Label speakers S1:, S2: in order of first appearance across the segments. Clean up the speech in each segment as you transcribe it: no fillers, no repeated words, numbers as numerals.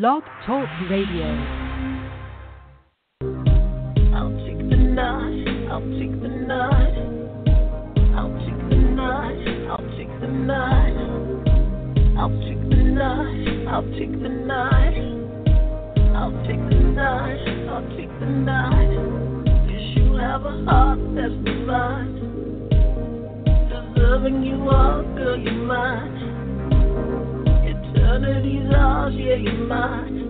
S1: Blog Talk Radio.
S2: I'll take the night, I'll take the night, I'll take the night, I'll take the night, I'll take the night, I'll take the night, I'll take the night, I'll take the night. 'Cause you have a heart that's divine, deserving you all, girl, you're mine. Eternity's ours, yeah, you're mine.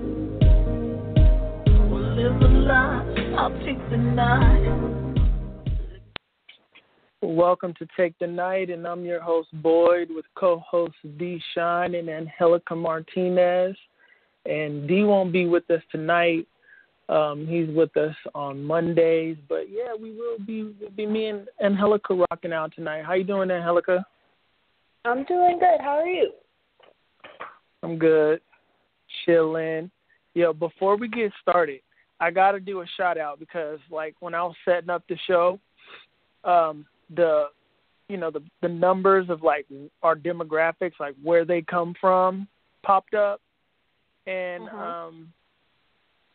S2: We'll live a life, I'll take the night.
S3: Welcome to Take the Night, and I'm your host, Boyd, with co-hosts D. Shine and Angelica Martinez. And D won't be with us tonight. He's with us on Mondays. But, yeah, we'll be me and Angelica rocking out tonight. How you doing, Angelica?
S4: I'm doing good. How are you?
S3: I'm good. Chilling. Yo, before we get started, I got to do a shout-out because, like, when I was setting up the show, the numbers of, like, our demographics, like, where they come from, popped up. And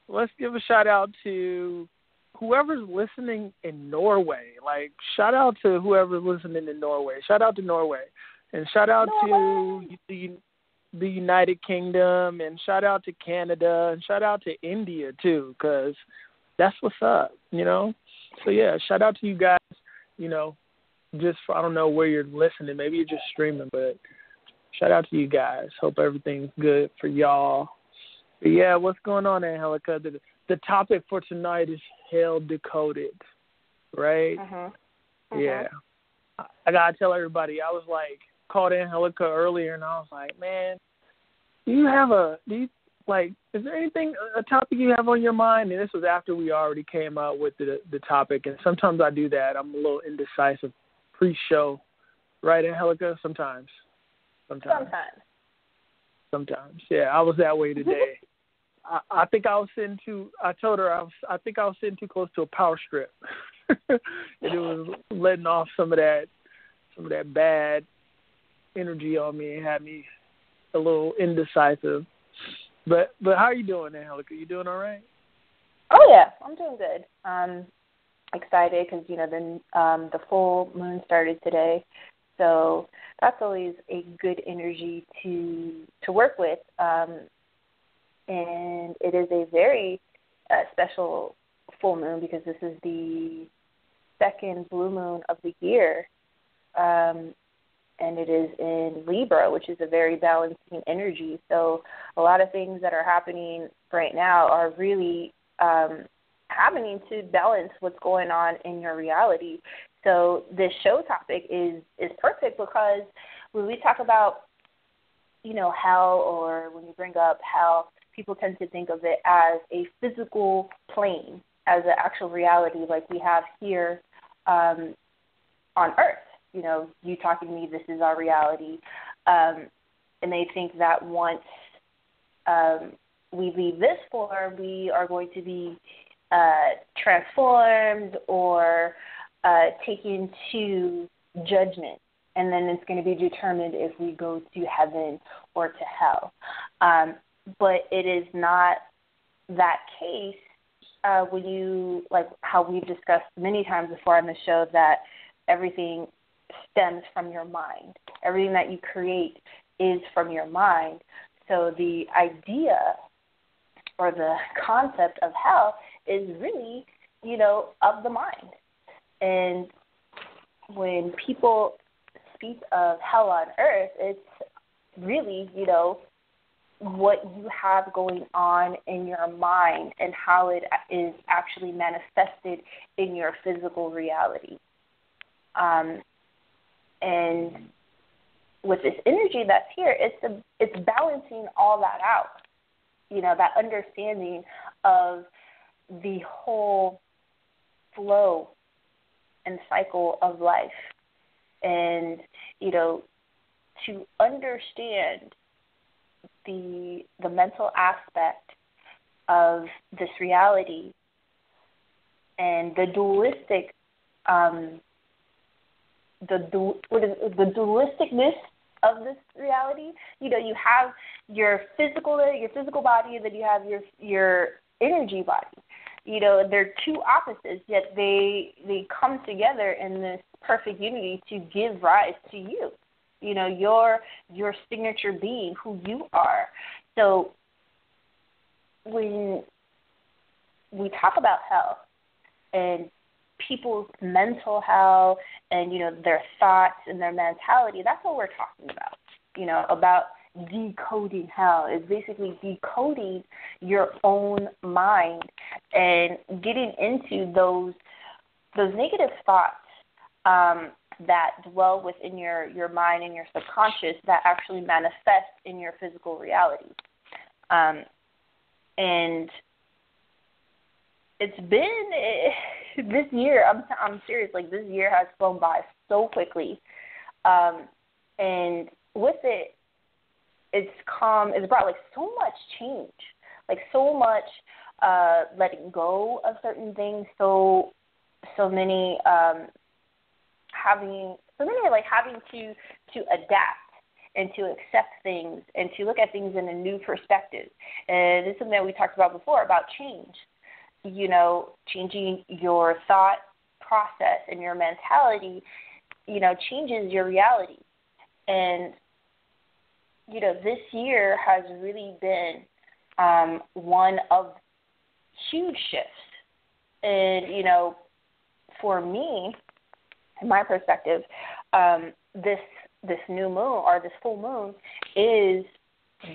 S3: let's give a shout-out to whoever's listening in Norway. Like, shout-out to whoever's listening in Norway. Shout-out to Norway. And shout-out to the United Kingdom, and shout-out to Canada, and shout-out to India, too, because that's what's up, you know? So, yeah, shout-out to you guys, you know, just for, I don't know where you're listening. Maybe you're just streaming, but shout-out to you guys. Hope everything's good for y'all. But, yeah, what's going on, Angelica? The topic for tonight is Hell Decoded, right? Yeah. I got to tell everybody, I was like, called Angelica earlier, and I was like, man, is there anything, a topic you have on your mind? And this was after we already came out with the topic, and sometimes I do that. I'm a little indecisive pre-show, right, Angelica? Sometimes. Yeah, I was that way today. I think I was sitting too, I told her I think I was sitting too close to a power strip. And it was letting off some of that bad energy on me and had me a little indecisive. But how are you doing, Angelica? You doing all right?
S4: Oh yeah, I'm doing good. Excited because the full moon started today, so that's always a good energy to work with. And it is a very special full moon because this is the second blue moon of the year. And it is in Libra, which is a very balancing energy. So a lot of things that are happening right now are really happening to balance what's going on in your reality. So this show topic is perfect because when we talk about, hell, or when you bring up hell, people tend to think of it as a physical plane, as an actual reality like we have here on Earth. You talking to me, this is our reality. And they think that once we leave this form, we are going to be transformed or taken to judgment. And then it's going to be determined if we go to heaven or to hell. But it is not that case when you, like how we've discussed many times before on the show, that everything stems from your mind. Everything that you create is from your mind. So the idea or the concept of hell is really, of the mind. And when people speak of hell on earth, it's really, what you have going on in your mind and how it is actually manifested in your physical reality. And with this energy that's here, it's balancing all that out. That understanding of the whole flow and cycle of life. And, to understand the mental aspect of this reality and the dualistic the dualisticness of this reality. You know, you have your physical body, and then you have your energy body. You know, they're two opposites, yet they come together in this perfect unity to give rise to you. You know, your signature being, who you are. So when we talk about hell and people's mental hell and, you know, their thoughts and their mentality, that's what we're talking about. You know, about decoding hell is basically decoding your own mind and getting into those negative thoughts that dwell within your mind and your subconscious that actually manifest in your physical reality. And it's been this year. I'm serious. Like, this year has flown by so quickly, and with it, it's brought like so much change, like so much letting go of certain things. So many having to adapt and to accept things and to look at things in a new perspective. And this is something that we talked about before about change. You know, changing your thought process and your mentality, you know, changes your reality. And, you know, this year has really been one of huge shifts. And, you know, for me, in my perspective, this new moon or this full moon is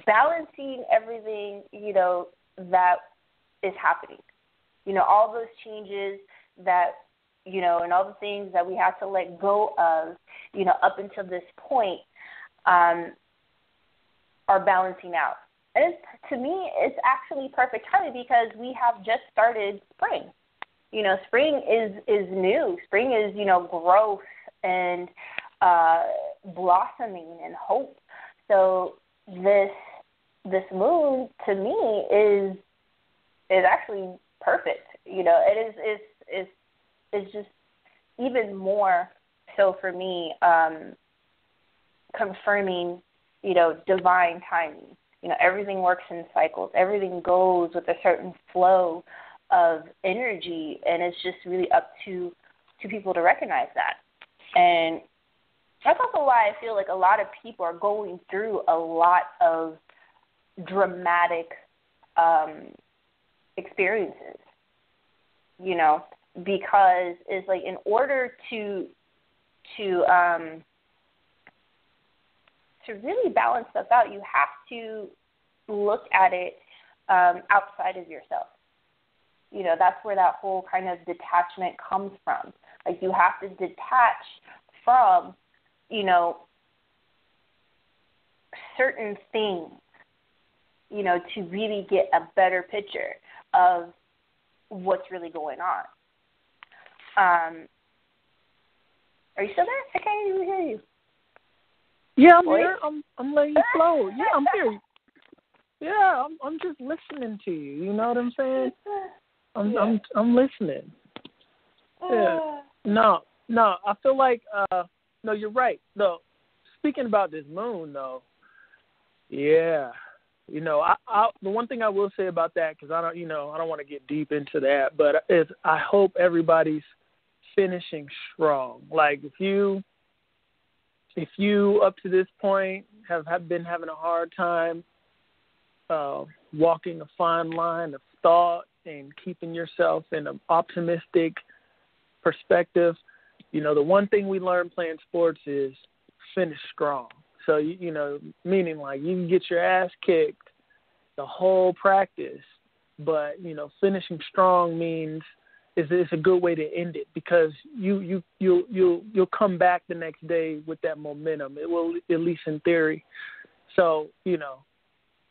S4: balancing everything, you know, that is happening. You know, all those changes that, you know, and all the things that we had to let go of, you know, up until this point are balancing out. And to me, it's actually perfect timing because we have just started spring. You know, spring is new. Spring is, you know, growth and blossoming and hope. So this moon to me is actually perfect. You know, it's just even more so for me, confirming, you know, divine timing. You know, everything works in cycles. Everything goes with a certain flow of energy, and it's just really up to people to recognize that. And that's also why I feel like a lot of people are going through a lot of dramatic experiences, you know, because it's like in order to really balance stuff out, you have to look at it outside of yourself. You know, that's where that whole kind of detachment comes from. Like, you have to detach from, you know, certain things, you know, to really get a better picture of what's really going on. Are you still there? I can't even hear you.
S3: Yeah, I'm here. I'm letting you flow. Yeah, I'm here. Yeah, I'm just listening to you. You know what I'm saying? I'm listening. Yeah. No, I feel like no, you're right. No, speaking about this moon though, yeah, you know, I the one thing I will say about that, because I don't want to get deep into that, but is I hope everybody's finishing strong. Like, if you up to this point have been having a hard time walking a fine line of thought and keeping yourself in an optimistic perspective, you know, the one thing we learn playing sports is finish strong. So, you know, meaning like you can get your ass kicked the whole practice, but, you know, finishing strong means it's a good way to end it, because you'll come back the next day with that momentum. It will, at least in theory. So, you know,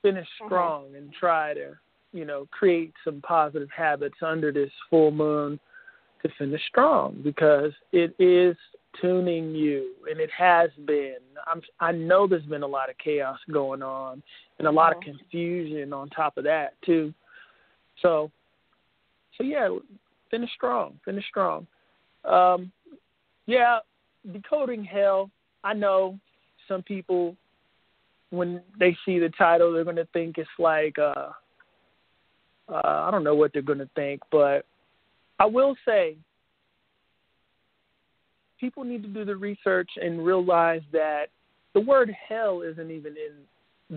S3: finish strong and try to, you know, create some positive habits under this full moon to finish strong, because it is tuning you, and it has been. I know there's been a lot of chaos going on and a lot of confusion on top of that too. So yeah, finish strong. Yeah, decoding hell. I know some people, when they see the title, they're going to think it's like, I don't know what they're going to think, but I will say people need to do the research and realize that the word hell isn't even in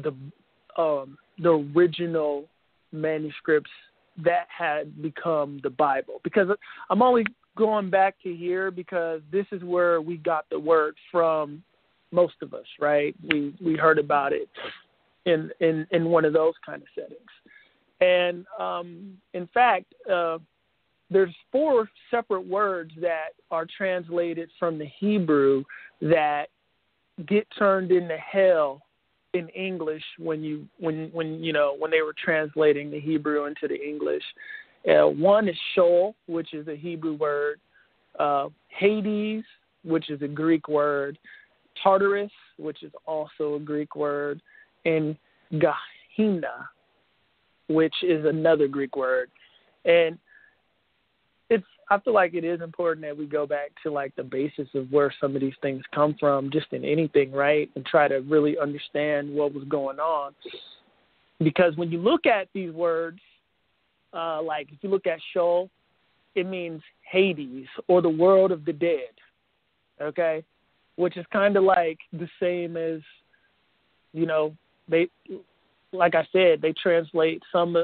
S3: the original manuscripts that had become the Bible. Because I'm only going back to here because this is where we got the word from, most of us, right? We heard about it in one of those kind of settings. And in fact, there's 4 separate words that are translated from the Hebrew that get turned into hell in English when they were translating the Hebrew into the English. One is Sheol, which is a Hebrew word, Hades, which is a Greek word, Tartarus, which is also a Greek word, and Gehenna, which is another Greek word. And I feel like it is important that we go back to like the basis of where some of these things come from, just in anything, right? And try to really understand what was going on. Because when you look at these words, like if you look at Sheol, it means Hades or the world of the dead, okay? Which is kind of like the same as, they, like I said, they translate some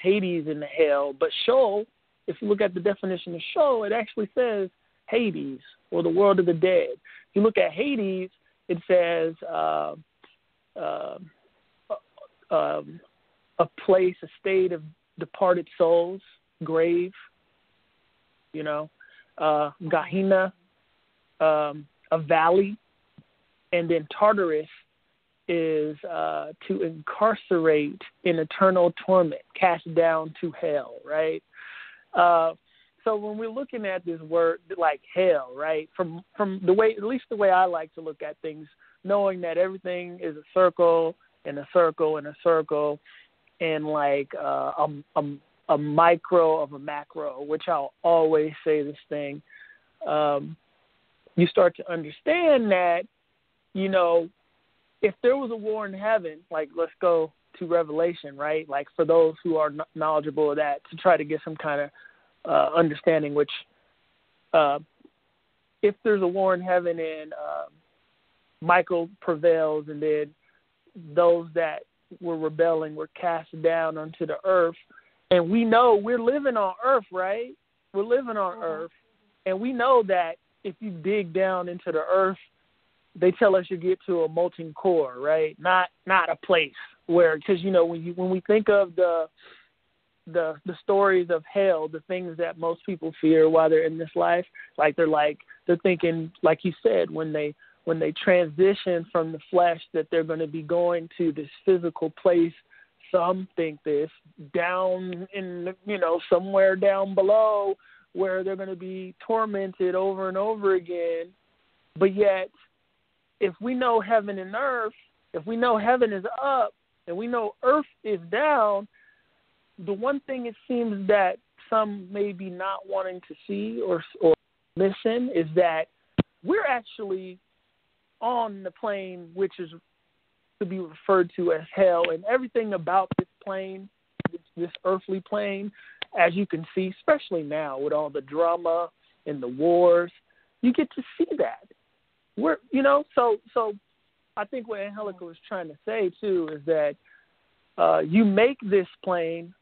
S3: Hades into hell, but Sheol, if you look at the definition of Sheol, it actually says Hades, or the world of the dead. If you look at Hades, it says a place, a state of departed souls, grave, Gehenna, a valley, and then Tartarus is to incarcerate in eternal torment, cast down to hell, right? So when we're looking at this word like hell, right, from the way, at least the way I like to look at things, knowing that everything is a circle and a circle and a circle, and like a micro of a macro, which I'll always say this thing, you start to understand that, if there was a war in heaven, like let's go to Revelation, right? Like for those who are knowledgeable of that, to try to get some kind of understanding, which if there's a war in heaven and Michael prevails and then those that were rebelling were cast down onto the earth, and we know we're living on earth, right? We're living on earth, and we know that if you dig down into the earth, they tell us you get to a molten core, right? Not a place where, because when we think of the stories of hell, the things that most people fear while they're in this life, they're thinking, like you said, when they transition from the flesh, that they're going to be going to this physical place. Some think this down in somewhere down below where they're going to be tormented over and over again. But yet, if we know heaven and earth, if we know heaven is up and we know earth is down, the one thing it seems that some may be not wanting to see or missing is that we're actually on the plane, which is to be referred to as hell, and everything about this plane, this earthly plane, as you can see, especially now with all the drama and the wars, you get to see that. So I think what Angelica was trying to say too is that you make this plane,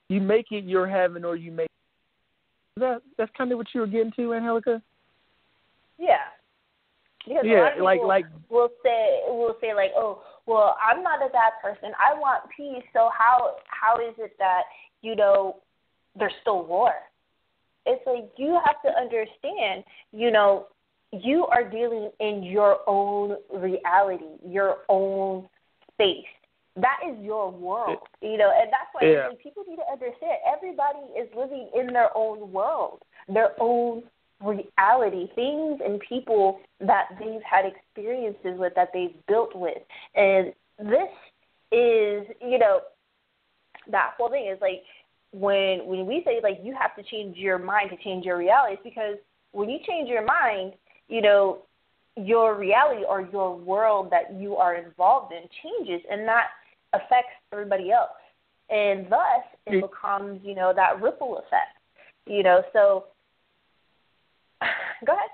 S3: you make it your heaven, or you make that's kind of what you were getting to, Angelica.
S4: Yeah. Because a lot of people will say like, oh, well, I'm not a bad person. I want peace. So how is it that there's still war? It's like you have to understand, you are dealing in your own reality, your own space. That is your world, and that's why people need to understand. Everybody is living in their own world, their own reality, things and people that they've had experiences with, that they've built with. And this is, that whole thing is like when we say like you have to change your mind to change your reality, it's because when you change your mind, you your reality or your world that you are involved in changes, and that affects everybody else. And thus, it becomes, that ripple effect, so go ahead.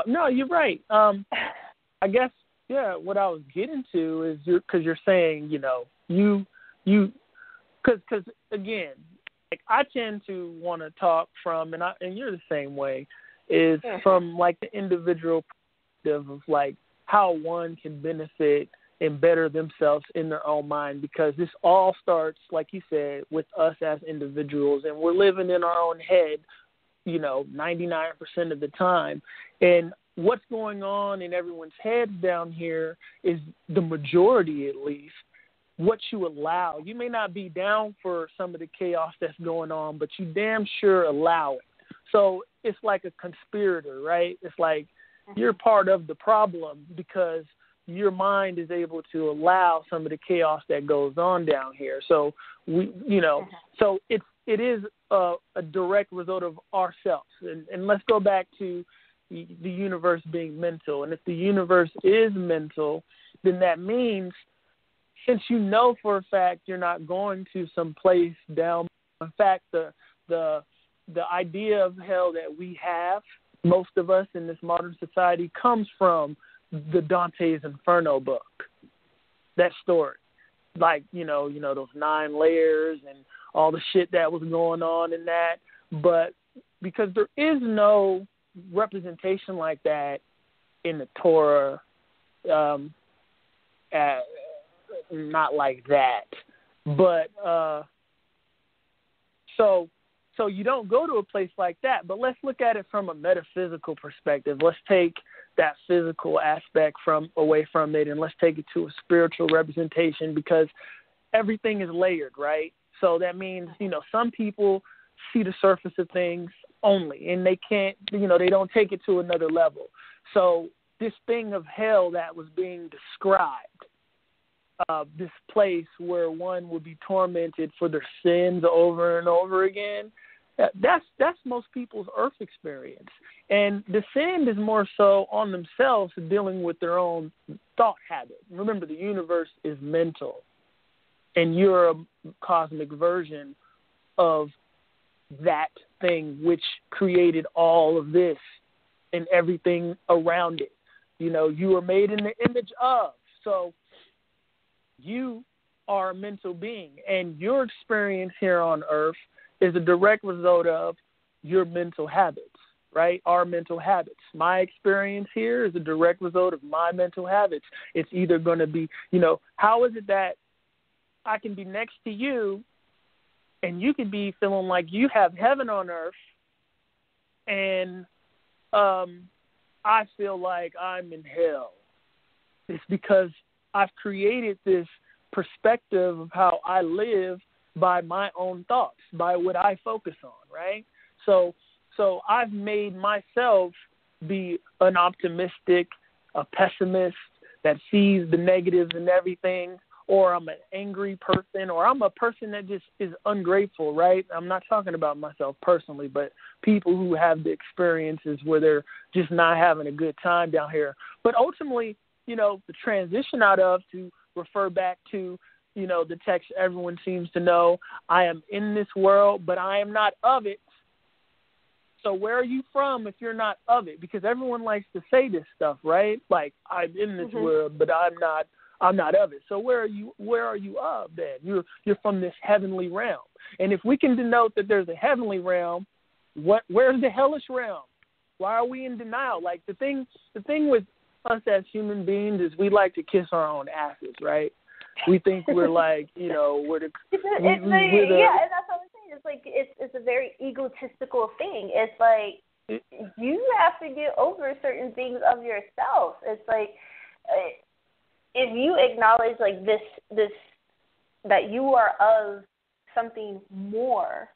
S3: No, you're right. I guess, what I was getting to is because you're saying, because again, like I tend to want to talk from, and you're the same way, is from like the individual perspective of like how one can benefit and better themselves in their own mind, because this all starts, like you said, with us as individuals, and we're living in our own head, 99% of the time. And what's going on in everyone's heads down here is, the majority at least, what you allow. You may not be down for some of the chaos that's going on, but you damn sure allow it. So it's like a conspirator, right? It's like you're part of the problem because your mind is able to allow some of the chaos that goes on down here. So so it is a direct result of ourselves. And let's go back to the universe being mental. And if the universe is mental, then that means, since you know for a fact you're not going to some place down. In fact, the idea of hell that we have, most of us in this modern society, comes from the Dante's Inferno book. That story, like those 9 layers and all the shit that was going on in that. But because there is no representation like that in the Torah, not like that. But so you don't go to a place like that. But let's look at it from a metaphysical perspective. Let's take that physical aspect away from it, and let's take it to a spiritual representation, because everything is layered, right? So that means, some people see the surface of things only, and they can't, they don't take it to another level. So this thing of hell that was being described, this place where one would be tormented for their sins over and over again, that's most people's earth experience. And the sin is more so on themselves, dealing with their own thought habit. Remember, the universe is mental, and you're a cosmic version of that thing which created all of this and everything around it. You were made in the image of. So you are a mental being, and your experience here on earth is a direct result of your mental habits, right? Our mental habits. My experience here is a direct result of my mental habits. It's either going to be, how is it that I can be next to you and you could be feeling like you have heaven on earth, and I feel like I'm in hell? It's because I've created this perspective of how I live by my own thoughts, by what I focus on, right? So I've made myself be an optimistic, a pessimist that sees the negatives in everything, or I'm an angry person, or I'm a person that just is ungrateful, right? I'm not talking about myself personally, but people who have the experiences where they're just not having a good time down here. But ultimately, the transition out of, to refer back to, the text everyone seems to know, I am in this world, but I am not of it. So where are you from if you're not of it? Because everyone likes to say this stuff, right? Like, I'm in this world, but I'm not of it. So where are you of then? You're from this heavenly realm. And if we can denote that there's a heavenly realm, where's the hellish realm? Why are we in denial? Like, the thing with us as human beings is we like to kiss our own asses, right? We think we're like, we're the...
S4: Yeah, and that's what I'm saying. It's like, it's a very egotistical thing. It's like, you have to get over certain things of yourself. It's like, if you acknowledge, like, this that you are of something more,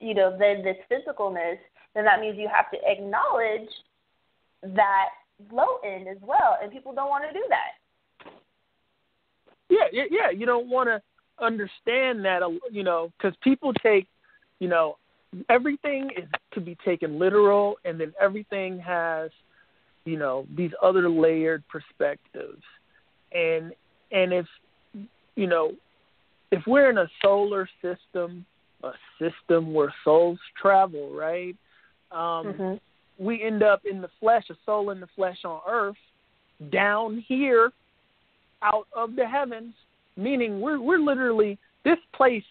S4: than this physicalness, then that means you have to acknowledge that low end as well, and people don't want to do that.
S3: Yeah. You don't want to understand that, because people take, everything is to be taken literal, and then everything has these other layered perspectives. And if, if we're in a solar system, a system where souls travel, right? We end up in the flesh, a soul in the flesh on earth, down here, out of the heavens, meaning we're literally, this place,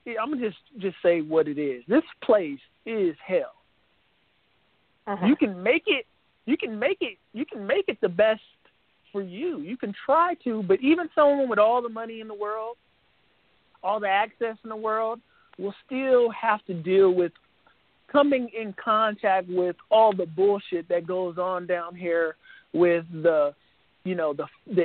S3: I'm going to just say what it is. This place is hell. You can make it the best for you. You can try to, but even someone with all the money in the world, all the access in the world, will still have to deal with coming in contact with all the bullshit that goes on down here with the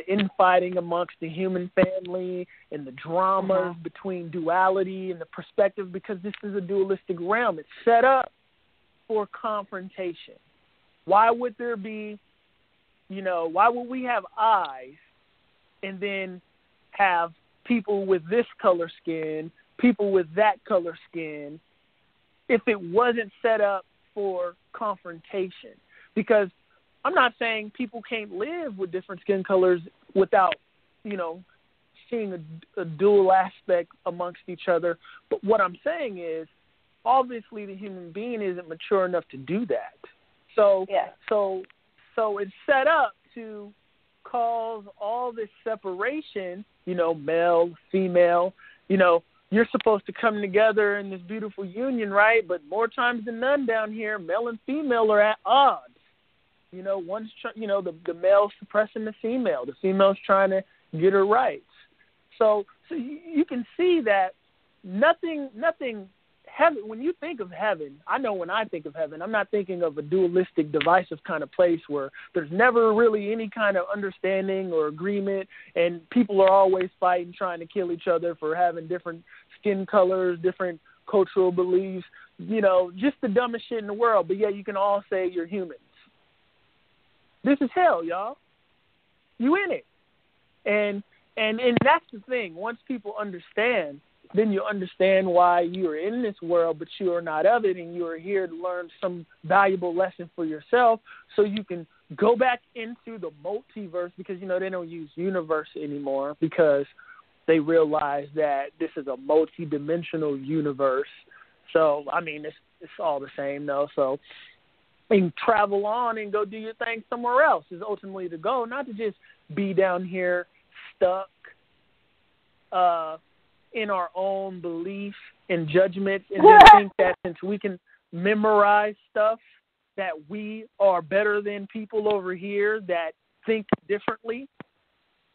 S3: infighting amongst the human family and the dramas between duality and the perspective, because this is a dualistic realm. It's set up for confrontation. Why would there be, why would we have eyes and then have people with this color skin, people with that color skin, if it wasn't set up for confrontation? Because I'm not saying people can't live with different skin colors without, seeing a dual aspect amongst each other. But what I'm saying is, obviously the human being isn't mature enough to do that. So it's set up to cause all this separation, male, female, you're supposed to come together in this beautiful union, right? But more times than none down here, male and female are at odds. One's the male's suppressing the female's trying to get her rights. So you can see that nothing. Heaven, when you think of heaven, I know when I think of heaven, I'm not thinking of a dualistic, divisive kind of place where there's never really any kind of understanding or agreement, and people are always fighting, trying to kill each other for having different skin colors, different cultural beliefs, just the dumbest shit in the world. But yeah, you can all say you're humans. This is hell, y'all. You in it. And that's the thing. Once people understand, then you understand why you are in this world, but you are not of it, and you are here to learn some valuable lesson for yourself so you can go back into the multiverse, because, they don't use universe anymore because they realize that this is a multi-dimensional universe. So, it's all the same, though. So, and travel on and go do your thing somewhere else is ultimately the goal, not to just be down here stuck in our own belief and judgments, and then think that since we can memorize stuff that we are better than people over here that think differently.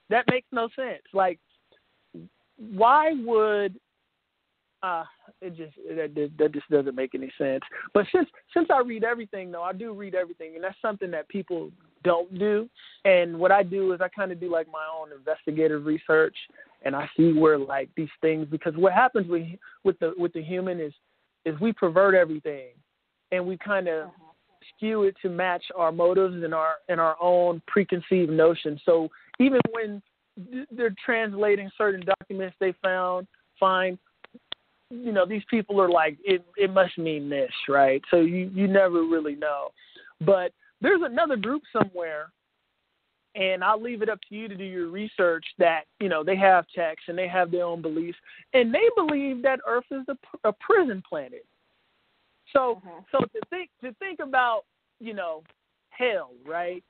S3: That makes no sense. Like, why would that just doesn't make any sense. But since I read everything, though, I do read everything, and that's something that people don't do. And what I do is I kind of do like my own investigative research, and I see where like these things, because what happens with the human is we pervert everything, and we kind of skew it to match our motives and our own preconceived notions. So even when they're translating certain documents they find, these people are like, it must mean this, right? So you never really know. But there's another group somewhere, and I'll leave it up to you to do your research, that, they have texts and they have their own beliefs, and they believe that Earth is a prison planet. So to think about, hell, right?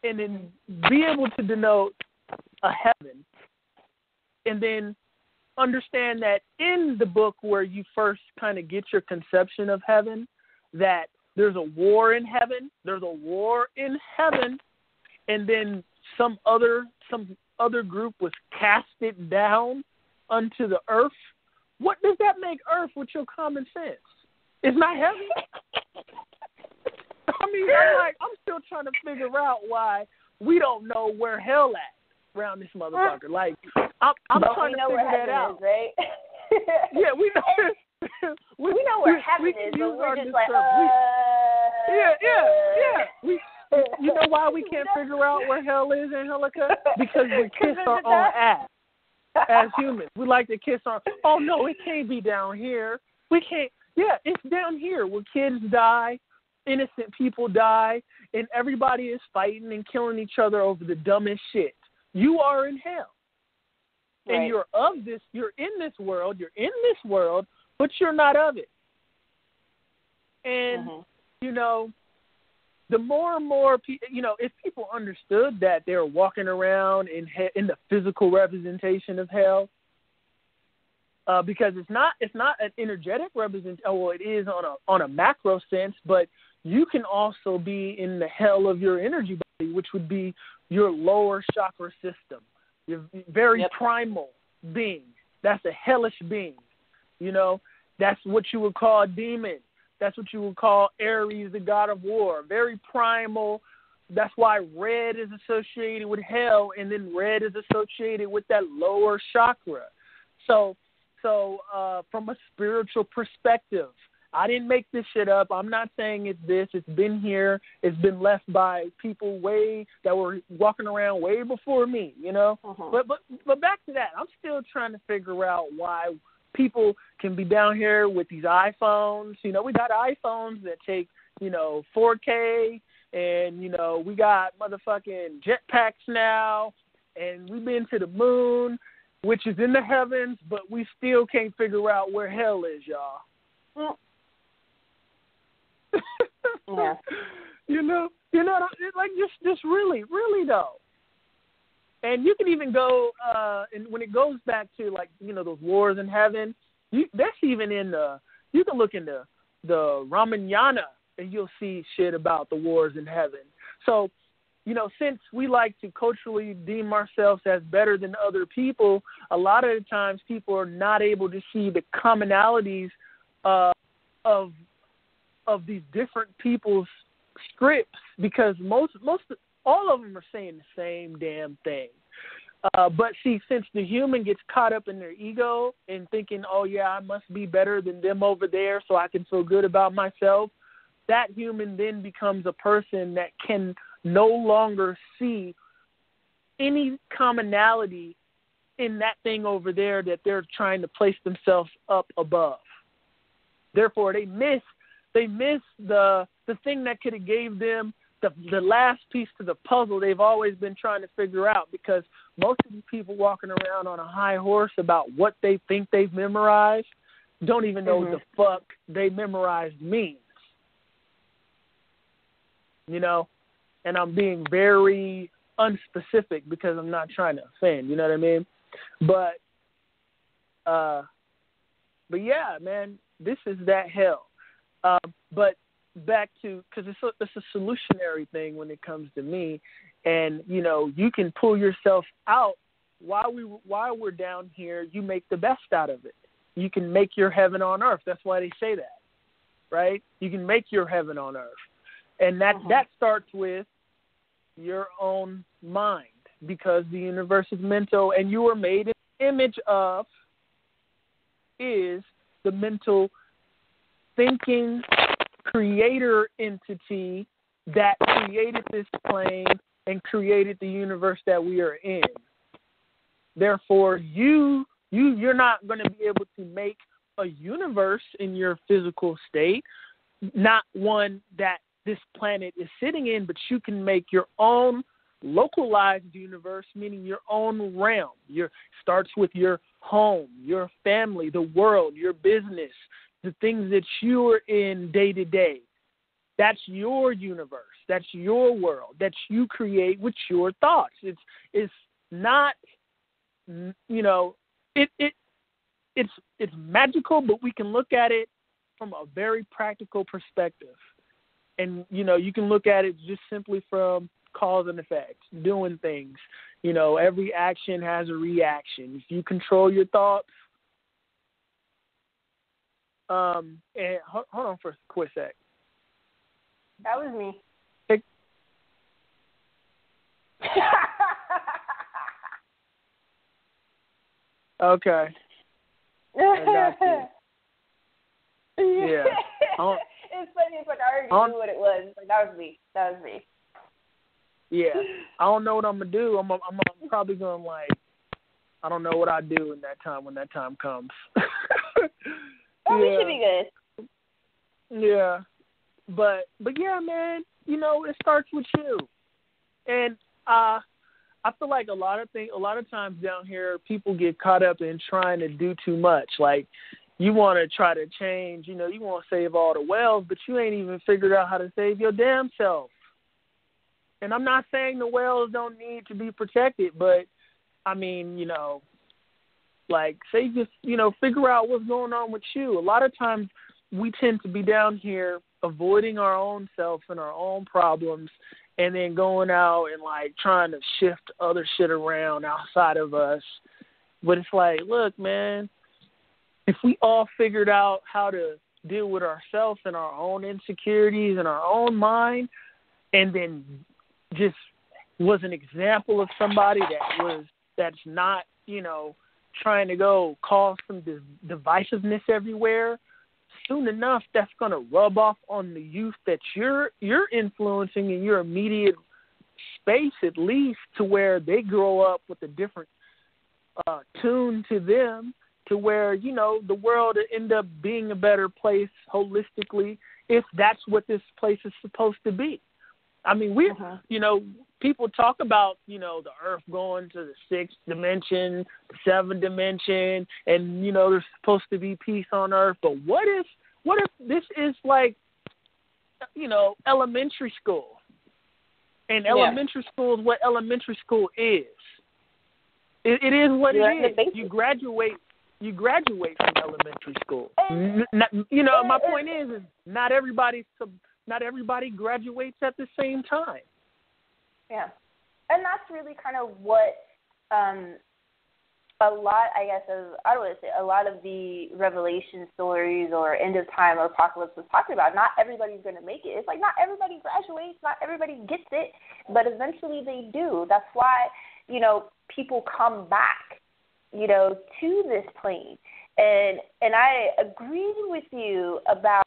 S3: And then be able to denote a heaven, and then understand that in the book where you first kind of get your conception of heaven, that there's a war in heaven, and then some other group was casted down unto the earth. What does that make Earth with your common sense? It's not heaven. I'm still trying to figure out why we don't know where hell at around this motherfucker. Like, I'm trying to figure that out.
S4: Is, right?
S3: Yeah, we know.
S4: we know where heaven is, but we're just like,
S3: Yeah. You know why we can't figure out where hell is, Angelica? Because we kiss our own ass as humans. We like to kiss our. Oh no, it can't be down here. We can't. Yeah, it's down here where kids die, innocent people die, and everybody is fighting and killing each other over the dumbest shit. You are in hell.
S4: Right.
S3: And you're in this world, but you're not of it. And, you know, the more and more people, you know, if people understood that they're walking around in the physical representation of hell, because it's not an energetic representation. Well, it is on a macro sense, but you can also be in the hell of your energy body, which would be your lower chakra system, your very primal being. That's a hellish being. You know, that's what you would call a demon. That's what you would call Ares, the god of war. Very primal. That's why red is associated with hell, and then red is associated with that lower chakra. So from a spiritual perspective, I didn't make this shit up. I'm not saying it's this. It's been here. It's been left by people that were walking around way before me, you know. But back to that, I'm still trying to figure out why people can be down here with these iPhones. You know, we got iPhones that take, you know, 4K, and, you know, we got motherfucking jetpacks now, and we've been to the moon, which is in the heavens, but we still can't figure out where hell is, y'all.
S4: Yeah.
S3: You know, like just really though. And you can even go, and when it goes back to, like, you know, those wars in heaven, that's even you can look into the Ramayana and you'll see shit about the wars in heaven. So, you know, since we like to culturally deem ourselves as better than other people, a lot of the times people are not able to see the commonalities of these different people's scripts, because all of them are saying the same damn thing. But see, since the human gets caught up in their ego and thinking, oh yeah, I must be better than them over there so I can feel good about myself, that human then becomes a person that can no longer see any commonality in that thing over there that they're trying to place themselves up above. Therefore, they miss the thing that could have gave them the last piece to the puzzle they've always been trying to figure out, because most of these people walking around on a high horse about what they think they've memorized don't even know what the fuck they memorized means. You know? And I'm being very unspecific because I'm not trying to offend, you know what I mean? But yeah, man, this is that hell. But back to, because it's a solutionary thing when it comes to me, and, you know, you can pull yourself out while we're down here. You make the best out of it. You can make your heaven on earth. That's why they say that, right? You can make your heaven on earth, and that starts with your own mind, because the universe is mental, and you are made in the image of is the mental thinking creator entity that created this plane and created the universe that we are in. Therefore, you're not going to be able to make a universe in your physical state, not one that this planet is sitting in, but you can make your own localized universe, meaning your own realm. Starts with your home, your family, the world, your business, the things that you're in day to day. That's your universe. That's your world that you create with your thoughts. It's not, you know, it's magical, but we can look at it from a very practical perspective. And, you know, you can look at it just simply from cause and effect, doing things. You know, every action has a reaction. If you control your thoughts, and hold on for a quick sec.
S4: That was me.
S3: Okay. I got you. Yeah.
S4: It's funny. It's like I already knew what it was. It's like, that was me.
S3: Yeah. I don't know what I'm gonna do. I'm probably gonna, like, I don't know what I do in that time when that time comes.
S4: Oh, we should be good.
S3: Yeah. But yeah, man, it starts with you. And I feel like a lot of times down here, people get caught up in trying to do too much. Like, you want to try to change, you want to save all the whales, but you ain't even figured out how to save your damn self. And I'm not saying the whales don't need to be protected, but I mean, say just, figure out what's going on with you. A lot of times we tend to be down here avoiding our own self and our own problems, and then going out and trying to shift other shit around outside of us. But it's like, look, man, if we all figured out how to deal with ourselves and our own insecurities and our own mind, and then just was an example of somebody that's not, trying to go cause some divisiveness everywhere, soon enough that's going to rub off on the youth that you're influencing in your immediate space, at least, to where they grow up with a different tune to them, to where, the world will end up being a better place holistically, if that's what this place is supposed to be. I mean, people talk about, the earth going to the sixth dimension, the seventh dimension, and, there's supposed to be peace on earth. But what if this is elementary school? And elementary school is what elementary school is. It is what it is. You graduate from elementary school. My point is not everybody graduates at the same time.
S4: Yeah. And that's really kind of what a lot of the Revelation stories or end of time or apocalypse was talking about. Not everybody's going to make it. It's like not everybody graduates, not everybody gets it, but eventually they do. That's why, people come back, to this plane. And I agree with you about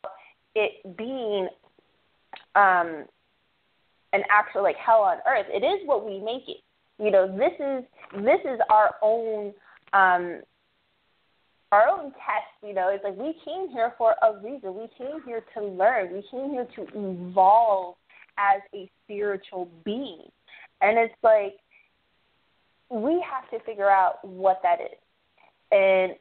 S4: it being an actual hell on earth. It is what we make it. This is our own test. It's like we came here for a reason. We came here to learn. We came here to evolve as a spiritual being. And it's like we have to figure out what that is. And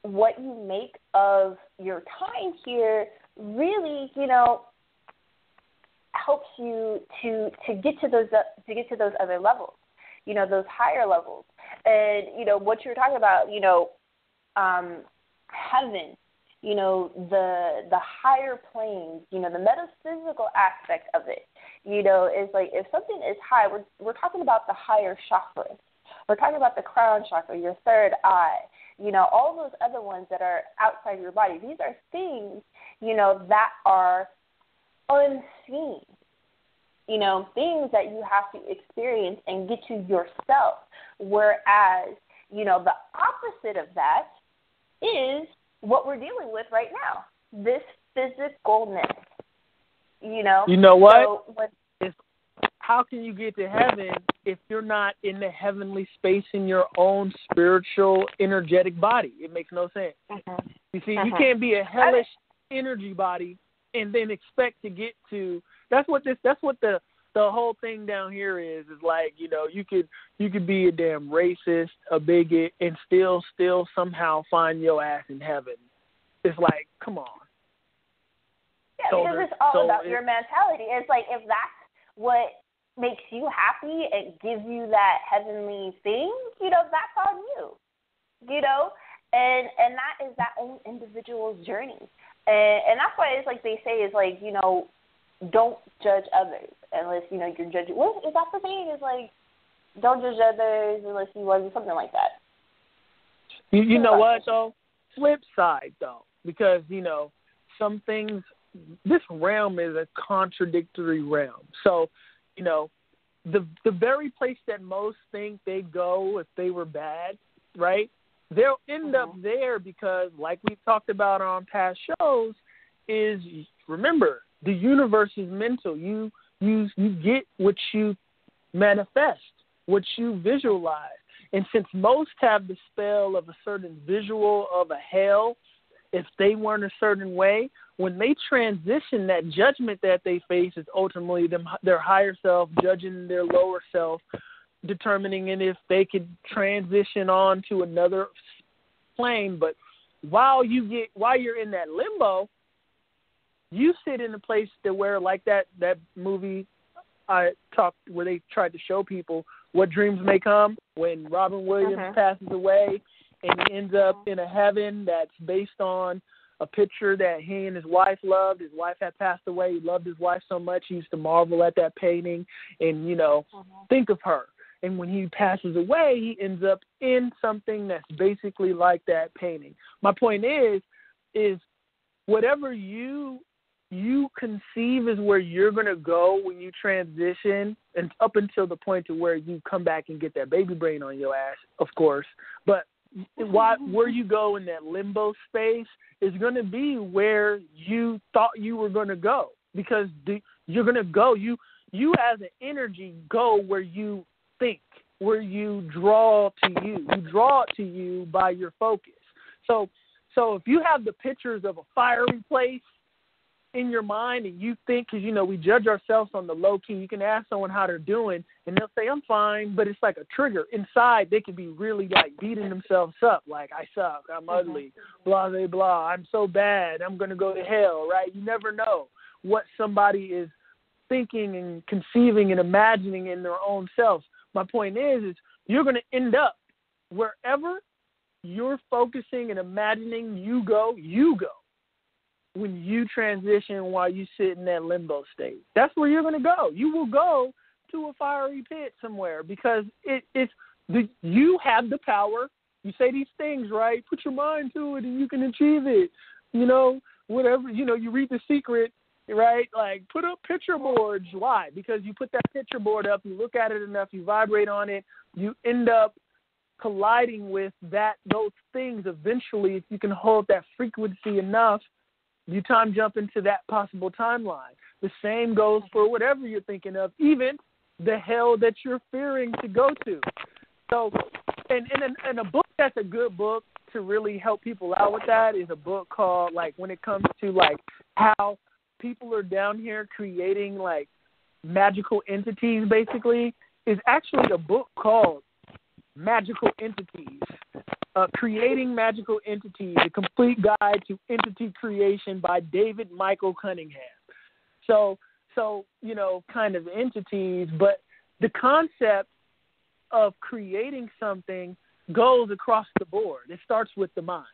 S4: what you make of your time here really, helps you to get to those other levels, those higher levels. And what you're talking about, heaven, the higher planes, the metaphysical aspect of it, is like if something is high, we're talking about the higher chakras. We're talking about the crown chakra, your third eye, all those other ones that are outside your body. These are things, that are unseen, things that you have to experience and get to yourself. Whereas, the opposite of that is what we're dealing with right now, this physicalness, You know what?
S3: So how can you get to heaven if you're not in the heavenly space in your own spiritual, energetic body? It makes no sense.
S4: Mm-hmm.
S3: You see, you can't be a hellish energy body and then expect to get to. That's what the whole thing down here is like. You could be a damn racist, a bigot, and still somehow find your ass in heaven. It's like, come on.
S4: Yeah, because it's all about your mentality. It's like if that's what makes you happy and gives you that heavenly thing, that's on you. And that is that own individual's journey. And that's why it's like they say is like, don't judge others unless, you're judging. What is that the thing? Is like, don't judge others unless you wasn't, something like that.
S3: You know what, though? Flip side, though, because, some things, this realm is a contradictory realm. So, the very place that most think they'd go if they were bad, right? They'll end up there because, like we've talked about on past shows, is, remember, the universe is mental. You get what you manifest, what you visualize. And since most have the spell of a certain visual of a hell, if they weren't a certain way, when they transition, that judgment that they face is ultimately their higher self judging their lower self, determining if they could transition on to another plane. But while you're in that limbo, you sit in a place to where, like that movie I talked, where they tried to show people what dreams may come, when Robin Williams passes away and he ends up in a heaven that's based on a picture that he and his wife loved. His wife had passed away. He loved his wife so much he used to marvel at that painting and, think of her. And when he passes away, he ends up in something that's basically like that painting. My point is whatever you conceive is where you're going to go when you transition, and up until the point to where you come back and get that baby brain on your ass, of course. But where you go in that limbo space is going to be where you thought you were going to go, because you're going to go. You as an energy go where you think, where you draw to you. You draw it to you by your focus. So if you have the pictures of a fiery place in your mind and you think, because, we judge ourselves on the low key. You can ask someone how they're doing and they'll say, I'm fine, but it's like a trigger. Inside, they could be really like beating themselves up, like, I suck, I'm ugly, blah, blah, blah, I'm so bad, I'm going to go to hell, right? You never know what somebody is thinking and conceiving and imagining in their own selves. My point is you're going to end up wherever you're focusing and imagining you go. When you transition while you sit in that limbo state, that's where you're going to go. You will go to a fiery pit somewhere, because you have the power. You say these things, right? Put your mind to it and you can achieve it. Whatever, you read The Secret, right? Like, put up picture boards. Why? Because you put that picture board up, you look at it enough, you vibrate on it, you end up colliding with those things eventually. If you can hold that frequency enough, you time jump into that possible timeline. The same goes for whatever you're thinking of, even the hell that you're fearing to go to. So, and a book that's a good book to really help people out with that is a book called, like, when it comes to, like, how people are down here creating, like, magical entities, basically, is actually a book called Magical Entities. Creating Magical Entities, a complete guide to entity creation by David Michael Cunningham. So, kind of entities, but the concept of creating something goes across the board. It starts with the mind.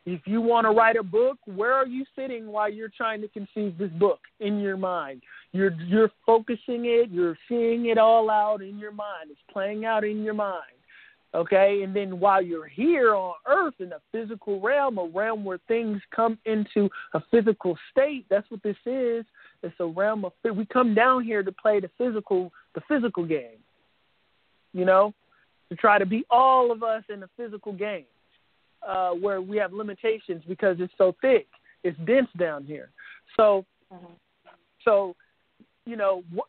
S3: If you want to write a book, where are you sitting while you're trying to conceive this book? In your mind. You're focusing it, you're seeing it all out in your mind. It's playing out in your mind. Okay, and then while you're here on Earth in a physical realm, a realm where things come into a physical state, that's what this is. It's a realm of, we come down here to play the physical game, to try to be all of us in the physical game, where we have limitations because it's so thick, it's dense down here. So,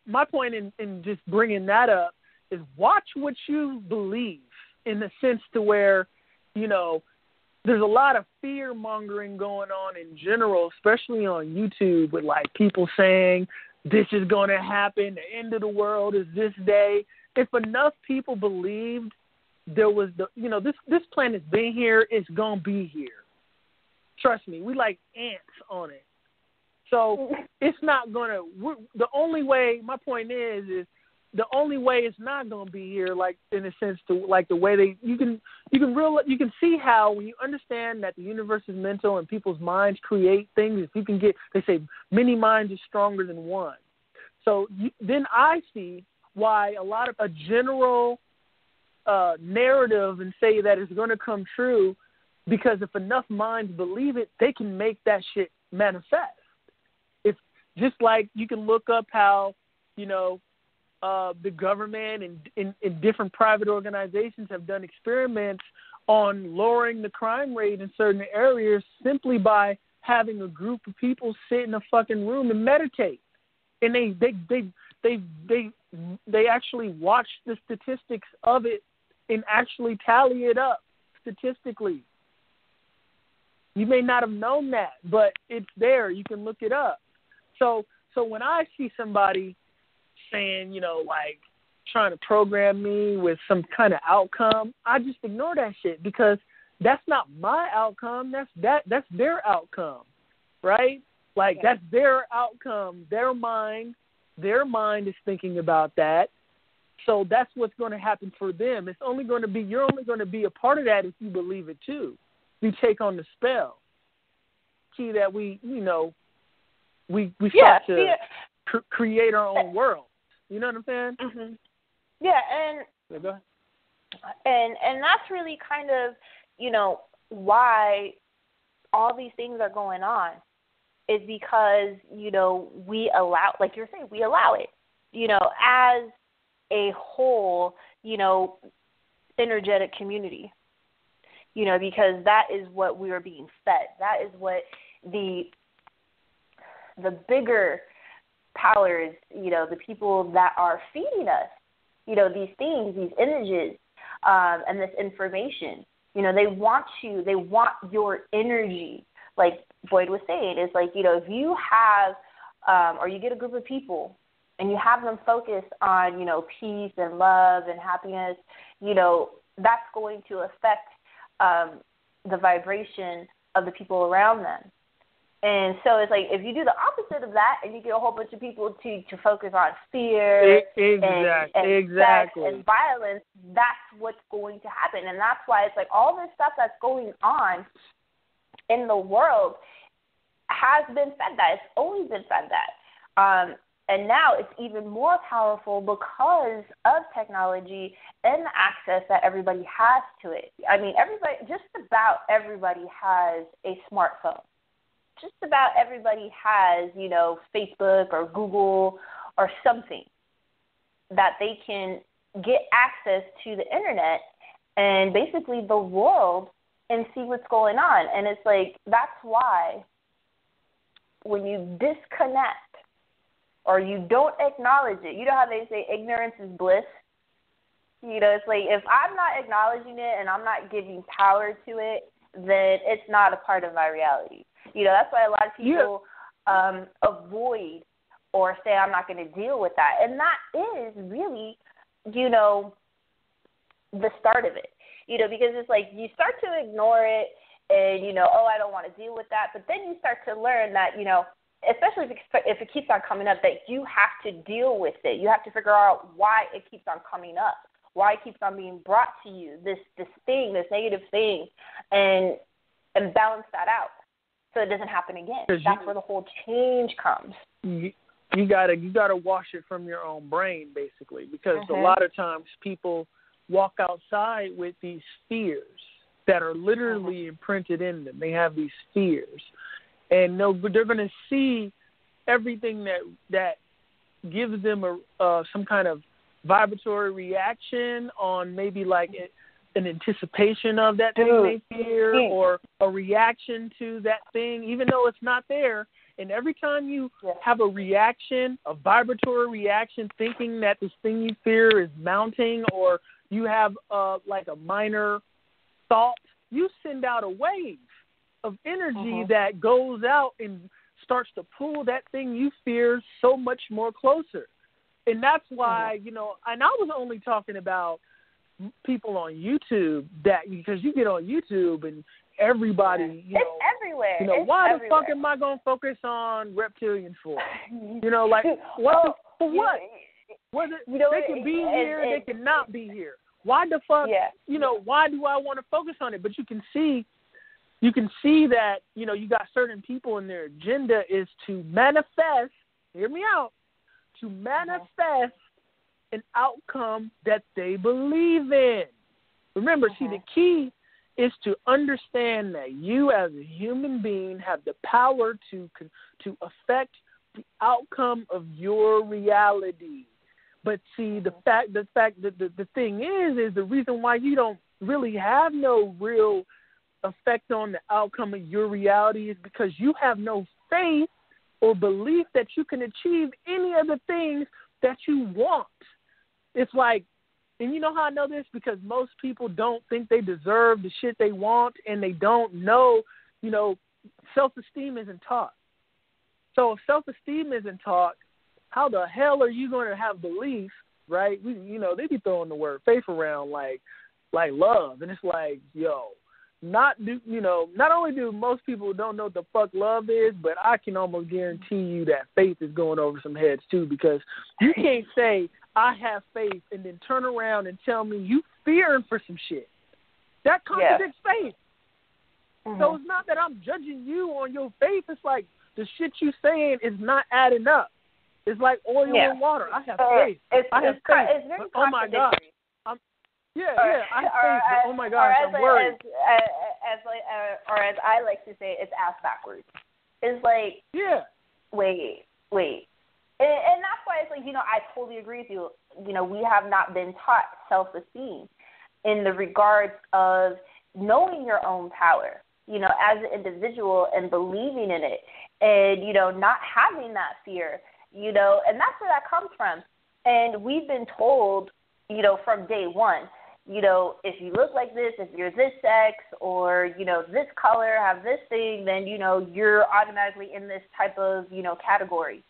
S3: my point in just bringing that up is watch what you believe. In the sense to where, there's a lot of fear-mongering going on in general, especially on YouTube, with, like, people saying this is going to happen, the end of the world is this day. If enough people believed there was this planet's been here, it's going to be here. Trust me, we like ants on it. So it's not going to – the only way – my point is the only way it's not going to be here, like, in a sense, to, like, the way you can see how, when you understand that the universe is mental and people's minds create things, if you can get, they say many minds are stronger than one. So then I see why a general narrative and say that it's going to come true, because if enough minds believe it, they can make that shit manifest. It's just like you can look up how, the government and different private organizations have done experiments on lowering the crime rate in certain areas simply by having a group of people sit in a fucking room and meditate. And they actually watch the statistics of it and actually tally it up statistically. You may not have known that, but it's there. You can look it up. So when I see somebody saying, like trying to program me with some kind of outcome, I just ignore that shit because that's not my outcome. That's their outcome, right? Like that's their outcome. Their mind is thinking about that. So that's what's going to happen for them. You're only going to be a part of that if you believe it too. You take on the spell. See that we start to create our own world. You know what I'm saying?
S4: Mm-hmm. Yeah, and
S3: go ahead.
S4: And that's really kind of, why all these things are going on is because, we allow, like you're saying, we allow it, as a whole, energetic community, because that is what we are being fed. That is what the bigger powers, the people that are feeding us, these things, these images, and this information, they want your energy. Like Boyd was saying, it's like, if you have, or you get a group of people and you have them focus on, peace and love and happiness, that's going to affect the vibration of the people around them. And so it's like if you do the opposite of that and you get a whole bunch of people to focus on fear and sex and violence, that's what's going to happen. And that's why it's like all this stuff that's going on in the world has been fed that. It's always been fed that. And now it's even more powerful because of technology and the access that everybody has to it. I mean, just about everybody has a smartphone. Just about everybody has, Facebook or Google or something that they can get access to the internet and basically the world and see what's going on. And it's like, that's why when you disconnect or you don't acknowledge it, you know how they say ignorance is bliss? It's like if I'm not acknowledging it and I'm not giving power to it, then it's not a part of my reality. That's why a lot of people avoid or say, I'm not going to deal with that. And that is really, the start of it, because it's like you start to ignore it and, I don't want to deal with that. But then you start to learn that, especially if it keeps on coming up, that you have to deal with it. You have to figure out why it keeps on coming up, why it keeps on being brought to you, this thing, this negative thing, and balance that out. So it doesn't happen again. That's where the whole change comes.
S3: You gotta wash it from your own brain, basically, because a lot of times people walk outside with these fears that are literally imprinted in them. They have these fears, and they're going to see everything that gives them some kind of vibratory reaction on maybe like an anticipation of that thing they fear or a reaction to that thing, even though it's not there. And every time you have a reaction, a vibratory reaction, thinking that this thing you fear is mounting, or you have like a minor thought, you send out a wave of energy that goes out and starts to pull that thing you fear so much more closer. And that's why, and I was only talking about people on YouTube, because you get on YouTube and everybody,
S4: it's everywhere.
S3: Why the fuck am I going to focus on reptilians for? Like, what? For what? They can be here, they cannot be here. Why the fuck, why do I want to focus on it? But you can see that, you got certain people and their agenda is to manifest, hear me out, to manifest an outcome that they believe in. Remember, see, the key is to understand that you as a human being have the power to affect the outcome of your reality. But see, the thing is the reason why you don't really have no real effect on the outcome of your reality is because you have no faith or belief that you can achieve any of the things that you want. It's like, and you know how I know this? Because most people don't think they deserve the shit they want, and they don't know self-esteem isn't taught. So if self-esteem isn't taught, how the hell are you going to have belief, right? They be throwing the word faith around like love, and it's like, not only do most people don't know what the fuck love is, but I can almost guarantee you that faith is going over some heads too, because you can't say I have faith and then turn around and tell me you fearing for some shit. That contradicts faith. Mm-hmm. So it's not that I'm judging you on your faith. It's like the shit you saying is not adding up. It's like oil and water. I have faith. I have faith.
S4: It's very
S3: oh my God. I have faith. But, oh my gosh, I'm worried.
S4: As I like to say, it's ass backwards. It's like, wait. And that's why it's like, I totally agree with you. We have not been taught self-esteem in the regards of knowing your own power, as an individual and believing in it and, not having that fear, and that's where that comes from. And we've been told, from day one, if you look like this, if you're this sex or, this color, have this thing, then, you're automatically in this type of, category.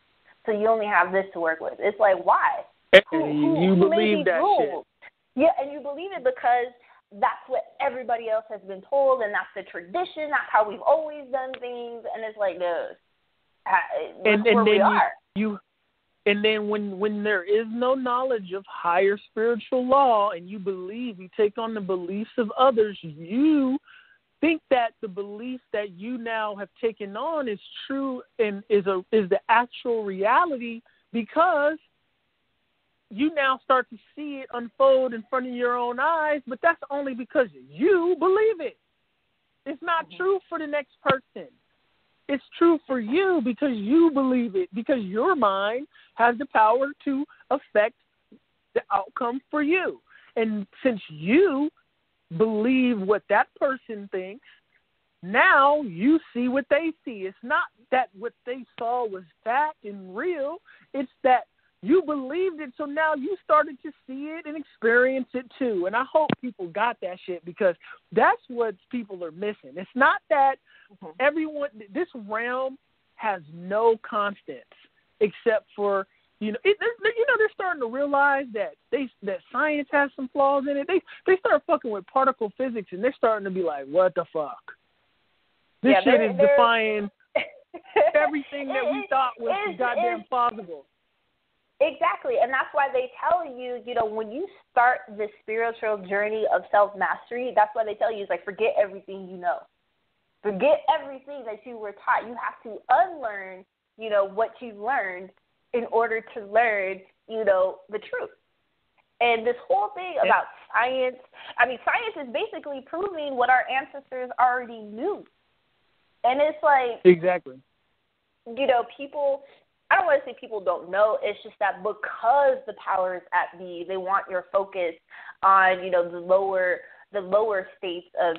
S4: So you only have this to work with. It's like, why?
S3: You believe that
S4: rules? Shit. Yeah, and you believe it because that's what everybody else has been told, and that's the tradition. That's how we've always done things. And it's like, that's where we are.
S3: And then when there is no knowledge of higher spiritual law and you take on the beliefs of others, you think that the belief that you now have taken on is true and is the actual reality, because you now start to see it unfold in front of your own eyes, but that's only because you believe it. It's not true for the next person. It's true for you because you believe it, because your mind has the power to affect the outcome for you. And since you believe what that person thinks, now you see what they see. It's not that what they saw was fact and real. It's that you believed it, so now you started to see it and experience it too. And I hope people got that shit, because that's what people are missing. It's not that everyone, this realm has no constants except for, they're starting to realize that that science has some flaws in it. They start fucking with particle physics, and they're starting to be like, what the fuck? This shit is defying everything that we thought was goddamn plausible.
S4: Exactly, and that's why they tell you, when you start this spiritual journey of self-mastery, that's why they tell you, it's like, forget everything you know. Forget everything that you were taught. You have to unlearn, what you learned in order to learn, the truth. And this whole thing about science, science is basically proving what our ancestors already knew. And it's like,
S3: exactly.
S4: People, I don't want to say people don't know. It's just that because the powers at be, they want your focus on, the lower states of,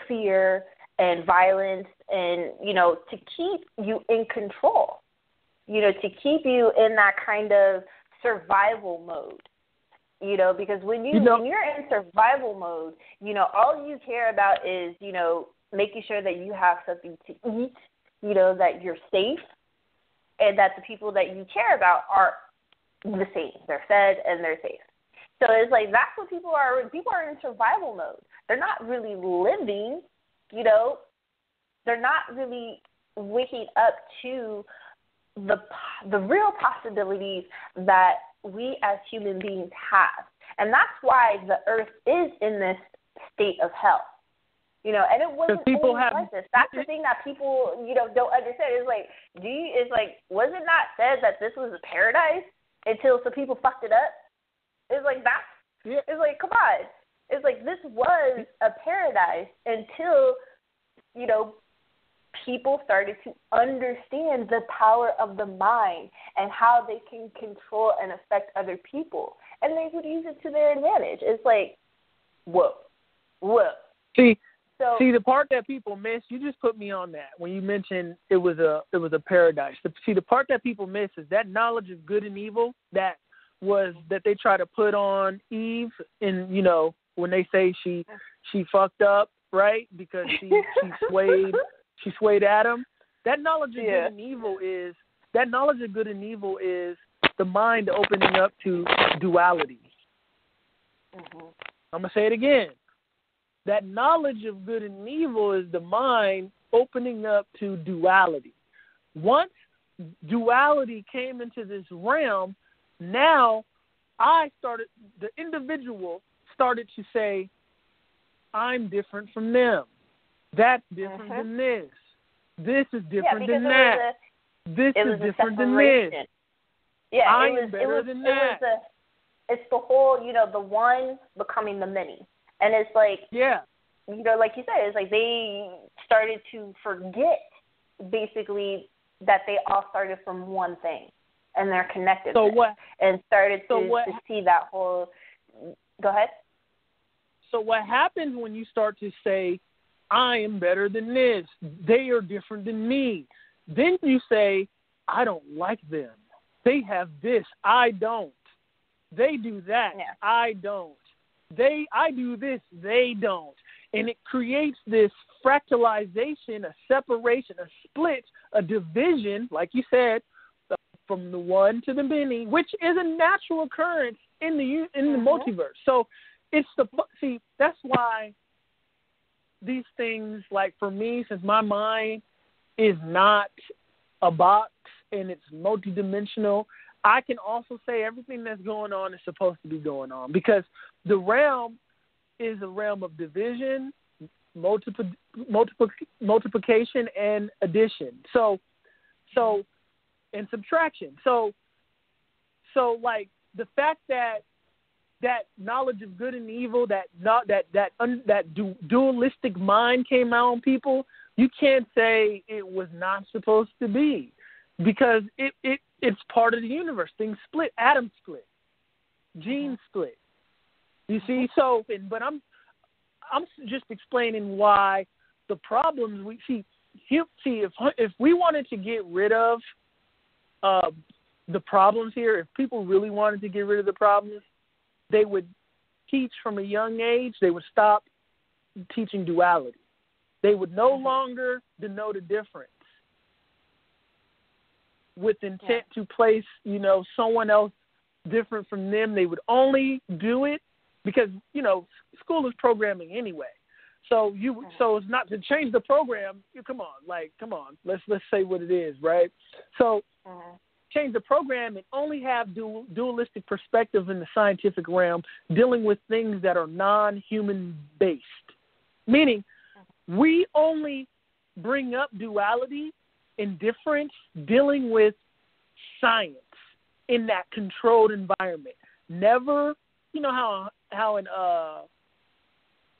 S4: fear and violence, and, to keep you in control, to keep you in that kind of survival mode, because when you're in survival mode, all you care about is, making sure that you have something to eat, that you're safe, and that the people that you care about are the same. They're fed and they're safe. So it's like, that's what people are. People are in survival mode. They're not really living, they're not really waking up to the real possibilities that we as human beings have. And that's why the earth is in this state of hell. And it wasn't always like this. That's the thing that people, don't understand. It's like, was it not said that this was a paradise until some people fucked it up? It's like, it's like, come on. It's like, this was a paradise until, people started to understand the power of the mind and how they can control and affect other people. And they would use it to their advantage. It's like, whoa.
S3: See, the part that people miss, you just put me on that when you mentioned it was a paradise. The part that people miss is that knowledge of good and evil that they try to put on Eve, and when they say she fucked up, right? Because she swayed She swayed Adam. That knowledge of good and evil is the mind opening up to duality.
S4: Mm-hmm.
S3: I'm going to say it again. That knowledge of good and evil is the mind opening up to duality. Once duality came into this realm, now the individual started to say, I'm different from them. That's different than this. This is different than that. This is different than this.
S4: Yeah,
S3: I am better than that.
S4: It's the whole, the one becoming the many. And it's like, like you said, it's like they started to forget, basically, that they all started from one thing. And they're connected. And started to see that whole, go ahead.
S3: So what happens when you start to say, I am better than this, they are different than me, then you say, I don't like them. They have this, I don't. They do that, I don't. I do this, they don't. And it creates this fractalization, a separation, a split, a division, like you said, from the one to the many, which is a natural occurrence in the multiverse. So that's why these things, like for me, since my mind is not a box and it's multidimensional, I can also say everything that's going on is supposed to be going on, because the realm is a realm of division, multiplication, and addition. So and subtraction. So like the fact that knowledge of good and evil, that dualistic mind came out on people, you can't say it was not supposed to be, because it's part of the universe. Things split, atoms split, genes split. You see, but I'm just explaining why the problems we see. If we wanted to get rid of the problems here, if people really wanted to get rid of the problems, they would teach from a young age. They would stop teaching duality. They would no longer denote a difference with intent to place, someone else different from them. They would only do it because, school is programming anyway. So it's not to change the program. Come on, let's say what it is, right? So change the program and only have dualistic perspective in the scientific realm, dealing with things that are non-human based. Meaning, we only bring up duality and difference dealing with science in that controlled environment. Never, how in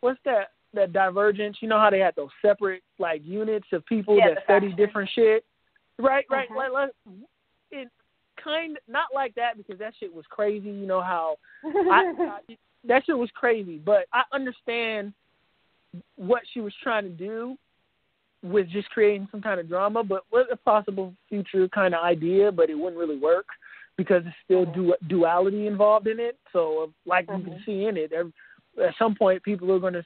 S3: what's that Divergence? You know how they had those separate units of people that study different shit, right? Like, it not like that, because that shit was crazy. You know how that shit was crazy, but I understand what she was trying to do with just creating some kind of drama, but with a possible future kind of idea, but it wouldn't really work because it's still duality involved in it. So, you can see in it, at some point, people are going to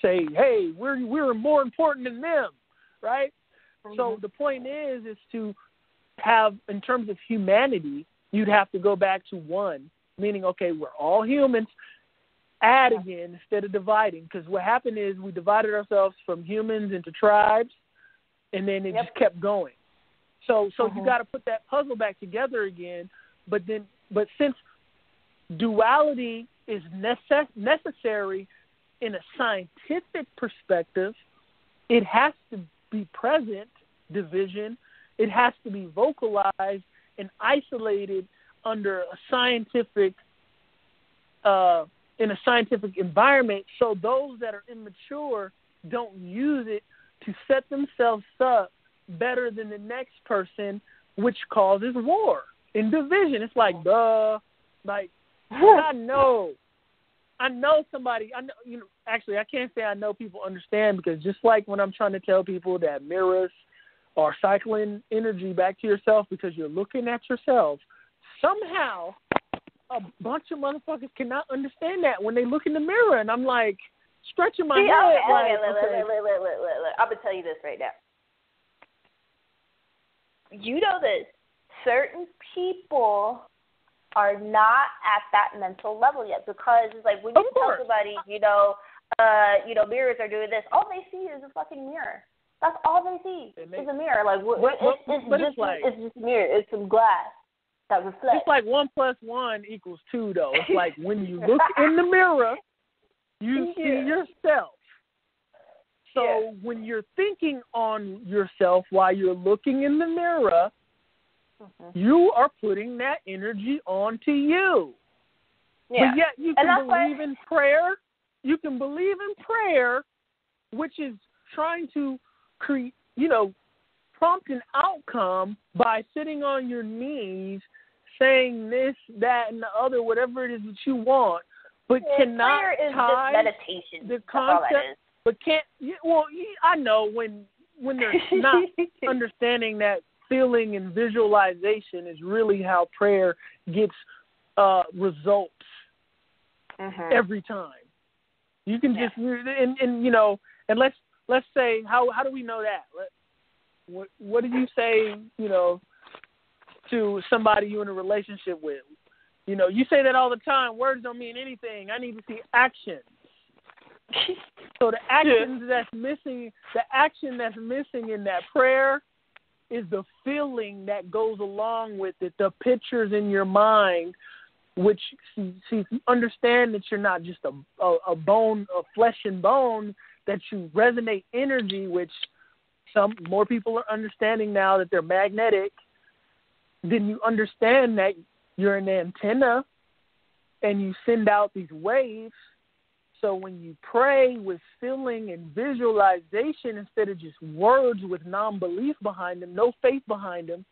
S3: say, "Hey, we're more important than them," right? So the point is to have, in terms of humanity, you'd have to go back to one, meaning, okay, we're all humans. Add again instead of dividing, because what happened is we divided ourselves from humans into tribes, and then it just kept going. So you got to put that puzzle back together again. But since duality is necessary in a scientific perspective, it has to be present. Division, it has to be vocalized and isolated under a scientific. In a scientific environment, so those that are immature don't use it to set themselves up better than the next person, which causes war and division. It's like, duh. I know somebody. Actually, I can't say I know people understand, because just like when I'm trying to tell people that mirrors are cycling energy back to yourself because you're looking at yourself, somehow a bunch of motherfuckers cannot understand that when they look in the mirror, and I'm like scratching my head.
S4: Look. I'm gonna tell you this right now. you know this, certain people are not at that mental level yet, because it's like when you tell somebody, mirrors are doing this, all they see is a fucking mirror. That's all they see is a mirror. Like it's just a mirror. It's some glass that reflects.
S3: It's like 1 + 1 = 2, though. It's like when you look in the mirror, you see yourself. So when you're thinking on yourself while you're looking in the mirror, you are putting that energy onto you. Yeah. But yet you can believe in prayer. You can believe in prayer, which is trying to prompt an outcome by sitting on your knees, saying this, that, and the other, whatever it is that you want, but cannot
S4: prayer is
S3: tie
S4: just meditation.
S3: The concept. But can't. Well, I know when they're not understanding that feeling and visualization is really how prayer gets results every time. You can just and let's say how do we know that? What do you say, to somebody you're in a relationship with? You say that all the time. Words don't mean anything. I need to see action. So the action that's missing in that prayer is the feeling that goes along with it, the pictures in your mind, which you understand that you're not just a bone, a flesh and bone, that you resonate energy, which more people are understanding now that they're magnetic. Then you understand that you're an antenna and you send out these waves. So when you pray with feeling and visualization instead of just words with non-belief behind them, no faith behind them,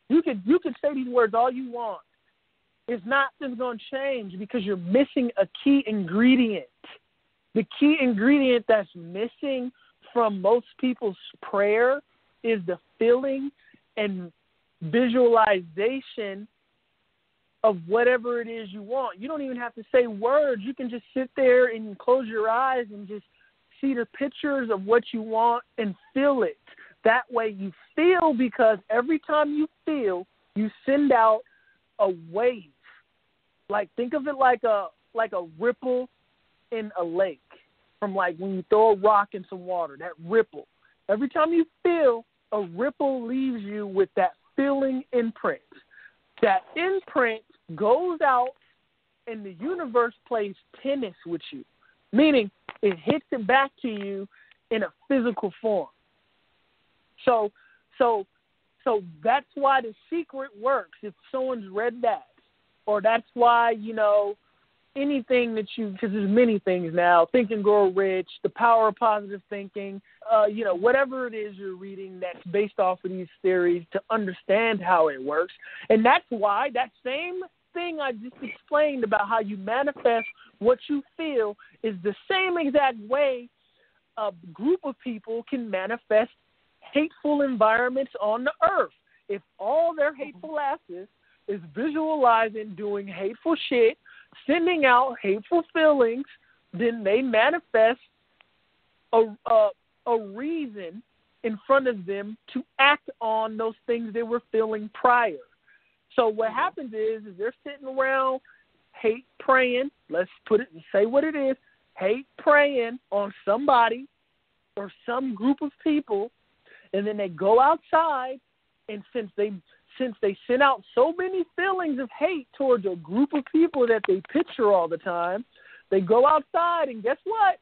S3: you could say these words all you want. It's not going to change because you're missing a key ingredient. The key ingredient that's missing from most people's prayer is the feeling and visualization of whatever it is you want. You don't even have to say words. You can just sit there and close your eyes and just see the pictures of what you want and feel it. That way you feel, because every time you feel, you send out a wave. Like, think of it like a ripple in a lake, from like when you throw a rock in some water, that ripple. Every time you feel, a ripple leaves you with that feeling imprint. That imprint goes out and the universe plays tennis with you, meaning it hits it back to you in a physical form. So that's why The Secret works. If someone's read that, or that's why, anything that because there's many things now, Think and Grow Rich, The Power of Positive Thinking, whatever it is you're reading that's based off of these theories to understand how it works. And that's why that same thing I just explained about how you manifest what you feel is the same exact way a group of people can manifest hateful environments on the earth. If all their hateful asses is visualizing doing hateful shit, sending out hateful feelings, then they manifest a reason in front of them to act on those things they were feeling prior. So what happens is they're sitting around hate praying, let's put it and say what it is, hate praying on somebody or some group of people, and then they go outside, and since they send out so many feelings of hate towards a group of people that they picture all the time, they go outside, and guess what?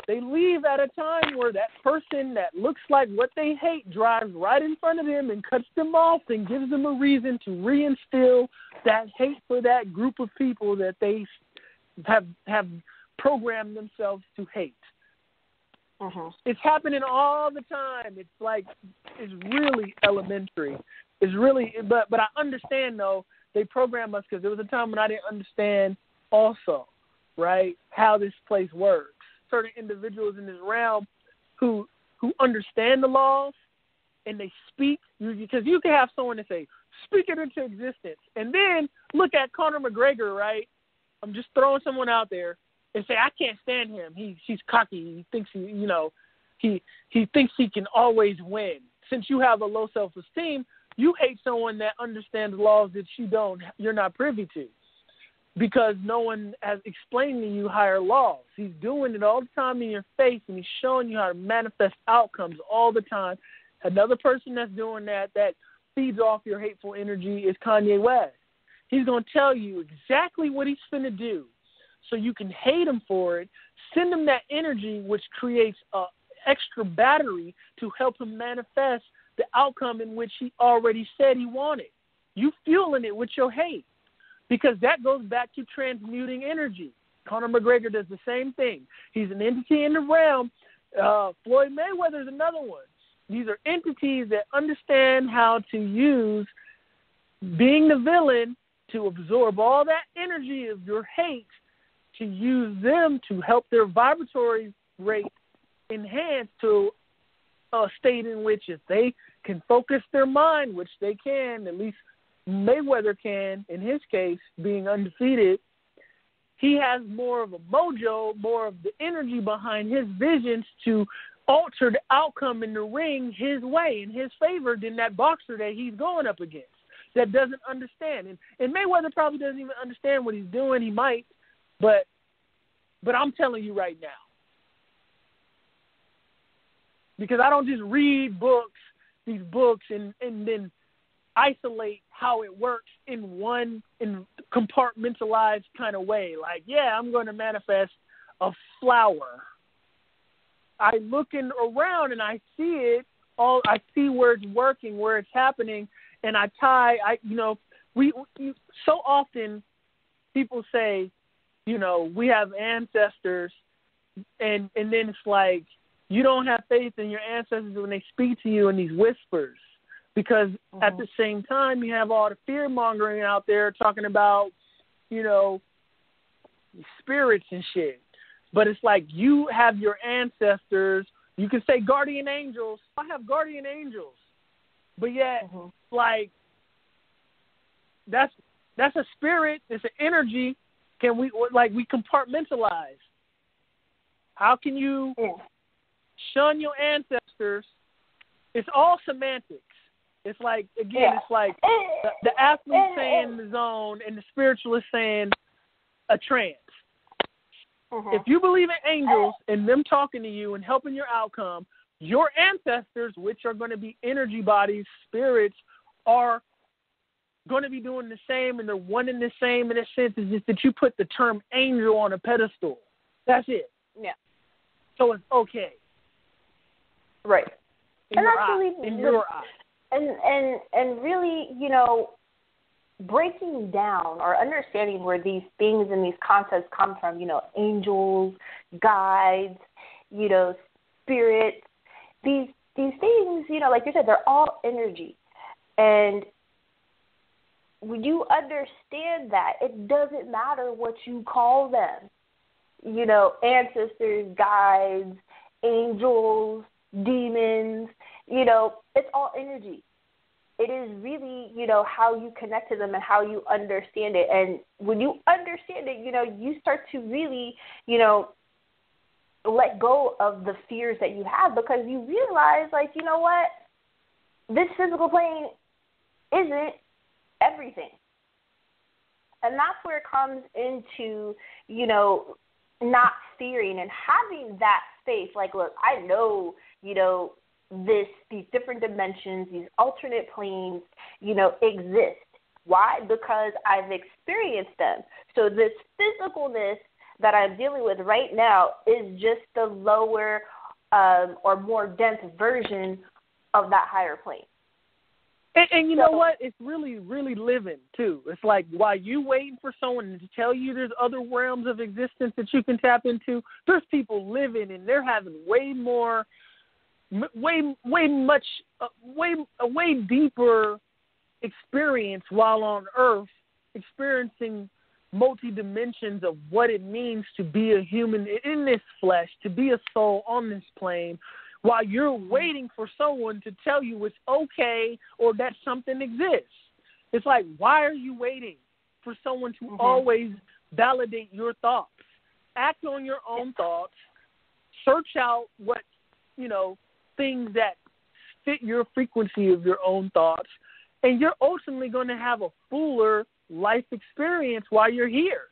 S3: They leave at a time where that person that looks like what they hate drives right in front of them and cuts them off and gives them a reason to reinstill that hate for that group of people that they have programmed themselves to hate. It's happening all the time. It's really elementary. It's really, but I understand, though, they program us because there was a time when I didn't understand also, right, how this place works. Certain individuals in this realm who understand the laws and they speak, because you can have someone that say, speak it into existence, and then look at Conor McGregor, right? I'm just throwing someone out there and say, I can't stand him. He's cocky. He thinks he thinks he can always win. Since you have a low self-esteem, You hate someone that understands laws that you're not privy to, because no one has explained to you higher laws. He's doing it all the time in your face, and he's showing you how to manifest outcomes all the time. Another person that's doing that feeds off your hateful energy is Kanye West. He's going to tell you exactly what he's going to do so you can hate him for it. Send him that energy, which creates an extra battery to help him manifest the outcome in which he already said he wanted. You fueling it with your hate, because that goes back to transmuting energy. Conor McGregor does the same thing. He's an entity in the realm. Floyd Mayweather is another one. These are entities that understand how to use being the villain to absorb all that energy of your hate, to use them to help their vibratory rate enhance to a state in which if they can focus their mind, which they can, at least Mayweather can, in his case, being undefeated, he has more of a mojo, more of the energy behind his visions to alter the outcome in the ring his way, in his favor, than that boxer that he's going up against that doesn't understand. And Mayweather probably doesn't even understand what he's doing. He might, but I'm telling you right now, because I don't just read these books and then isolate how it works in compartmentalized kind of way. Like, yeah, I'm going to manifest a flower. I looking around and I see it all. I see where it's working, where it's happening, and we so often people say, we have ancestors, and then it's like you don't have faith in your ancestors when they speak to you in these whispers, because at the same time you have all the fear mongering out there talking about, spirits and shit. But it's like you have your ancestors. You can say guardian angels. I have guardian angels. But yet, like, that's a spirit. It's an energy. We compartmentalize. How can you shun your ancestors? It's all semantics. It's like, again, it's like the athlete saying the zone and the spiritualist saying a trance. If you believe in angels and them talking to you and helping your outcome, your ancestors, which are going to be energy bodies, spirits, are going to be doing the same, and they're one and the same in a sense. Is just that you put the term angel on a pedestal. That's it. Yeah. So it's okay.
S4: Right.
S3: In your eyes.
S4: And really, breaking down or understanding where these things and these concepts come from, angels, guides, spirits, these things, like you said, they're all energy. And when you understand that, it doesn't matter what you call them, ancestors, guides, angels, demons, it's all energy. It is really, how you connect to them and how you understand it. And when you understand it, you start to really, let go of the fears that you have, because you realize, like, you know what? This physical plane isn't everything. And that's where it comes into, not fearing and having that faith. Like, look, I know, these different dimensions, these alternate planes, exist. Why? Because I've experienced them. So this physicalness that I'm dealing with right now is just the lower or more dense version of that higher plane.
S3: And you know what? It's really, really living, too. It's like while you waiting for someone to tell you there's other realms of existence that you can tap into, there's people living, and they're having way deeper experience while on Earth, experiencing multi-dimensions of what it means to be a human in this flesh, to be a soul on this plane, while you're waiting for someone to tell you it's okay or that something exists. It's like, why are you waiting for someone to always validate your thoughts? Act on your own thoughts. Search out what, things that fit your frequency of your own thoughts, and you're ultimately going to have a fuller life experience while you're here,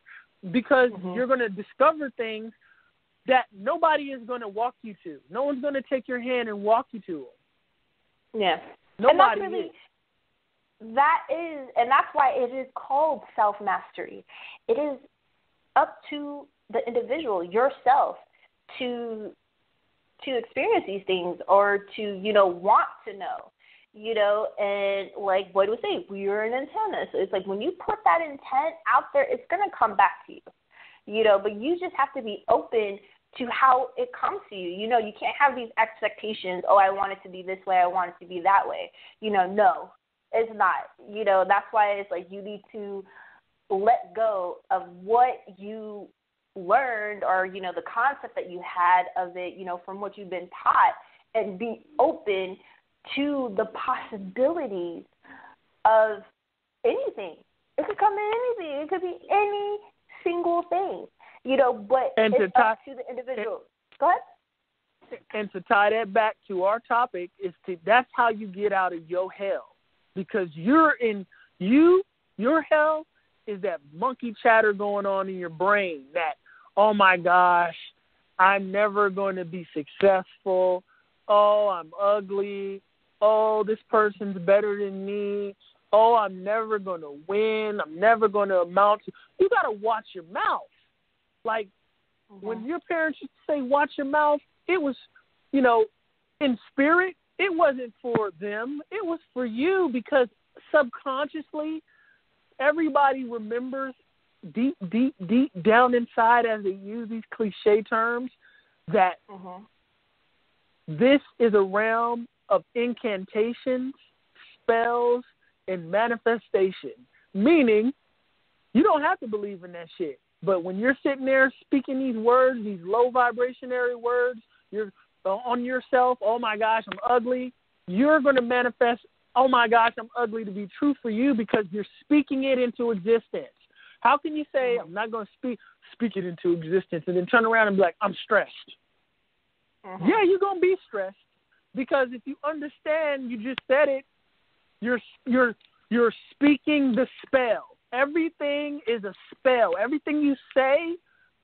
S3: because you're going to discover things that nobody is going to walk you to. No one's going to take your hand and walk you to them.
S4: Yeah.
S3: Nobody
S4: and that's really,
S3: is.
S4: and that's why it is called self-mastery. It is up to the individual, yourself, to experience these things, or to, want to know, and like Boyd would say, we are an antenna. So it's like when you put that intent out there, it's going to come back to you, but you just have to be open to how it comes to you. You can't have these expectations, oh, I want it to be this way, I want it to be that way. No, it's not. That's why it's like you need to let go of what you learned, or, the concept that you had of it, from what you've been taught, and be open to the possibilities of anything. It could come in anything. It could be any single thing, but it's up to the individual. Go ahead.
S3: And to tie that back to our topic, that's how you get out of your hell, because your hell is that monkey chatter going on in your brain that, oh my gosh, I'm never going to be successful. Oh, I'm ugly. Oh, this person's better than me. Oh, I'm never going to win. I'm never going to amount to. You got to watch your mouth. Like, when your parents used to say, watch your mouth, it was, in spirit, it wasn't for them. It was for you, because subconsciously, everybody remembers deep down inside, as they use these cliche terms, that this is a realm of incantations, spells, and manifestation. Meaning, you don't have to believe in that shit. But when you're sitting there speaking these words, these low vibrationary words, you're on yourself, oh my gosh, I'm ugly, you're going to manifest, oh my gosh, I'm ugly, to be true for you, because you're speaking it into existence. How can you say, I'm not going to speak it into existence, and then turn around and be like, I'm stressed? Yeah, you're going to be stressed, because if you understand, you just said it, you're speaking the spell. Everything is a spell. Everything you say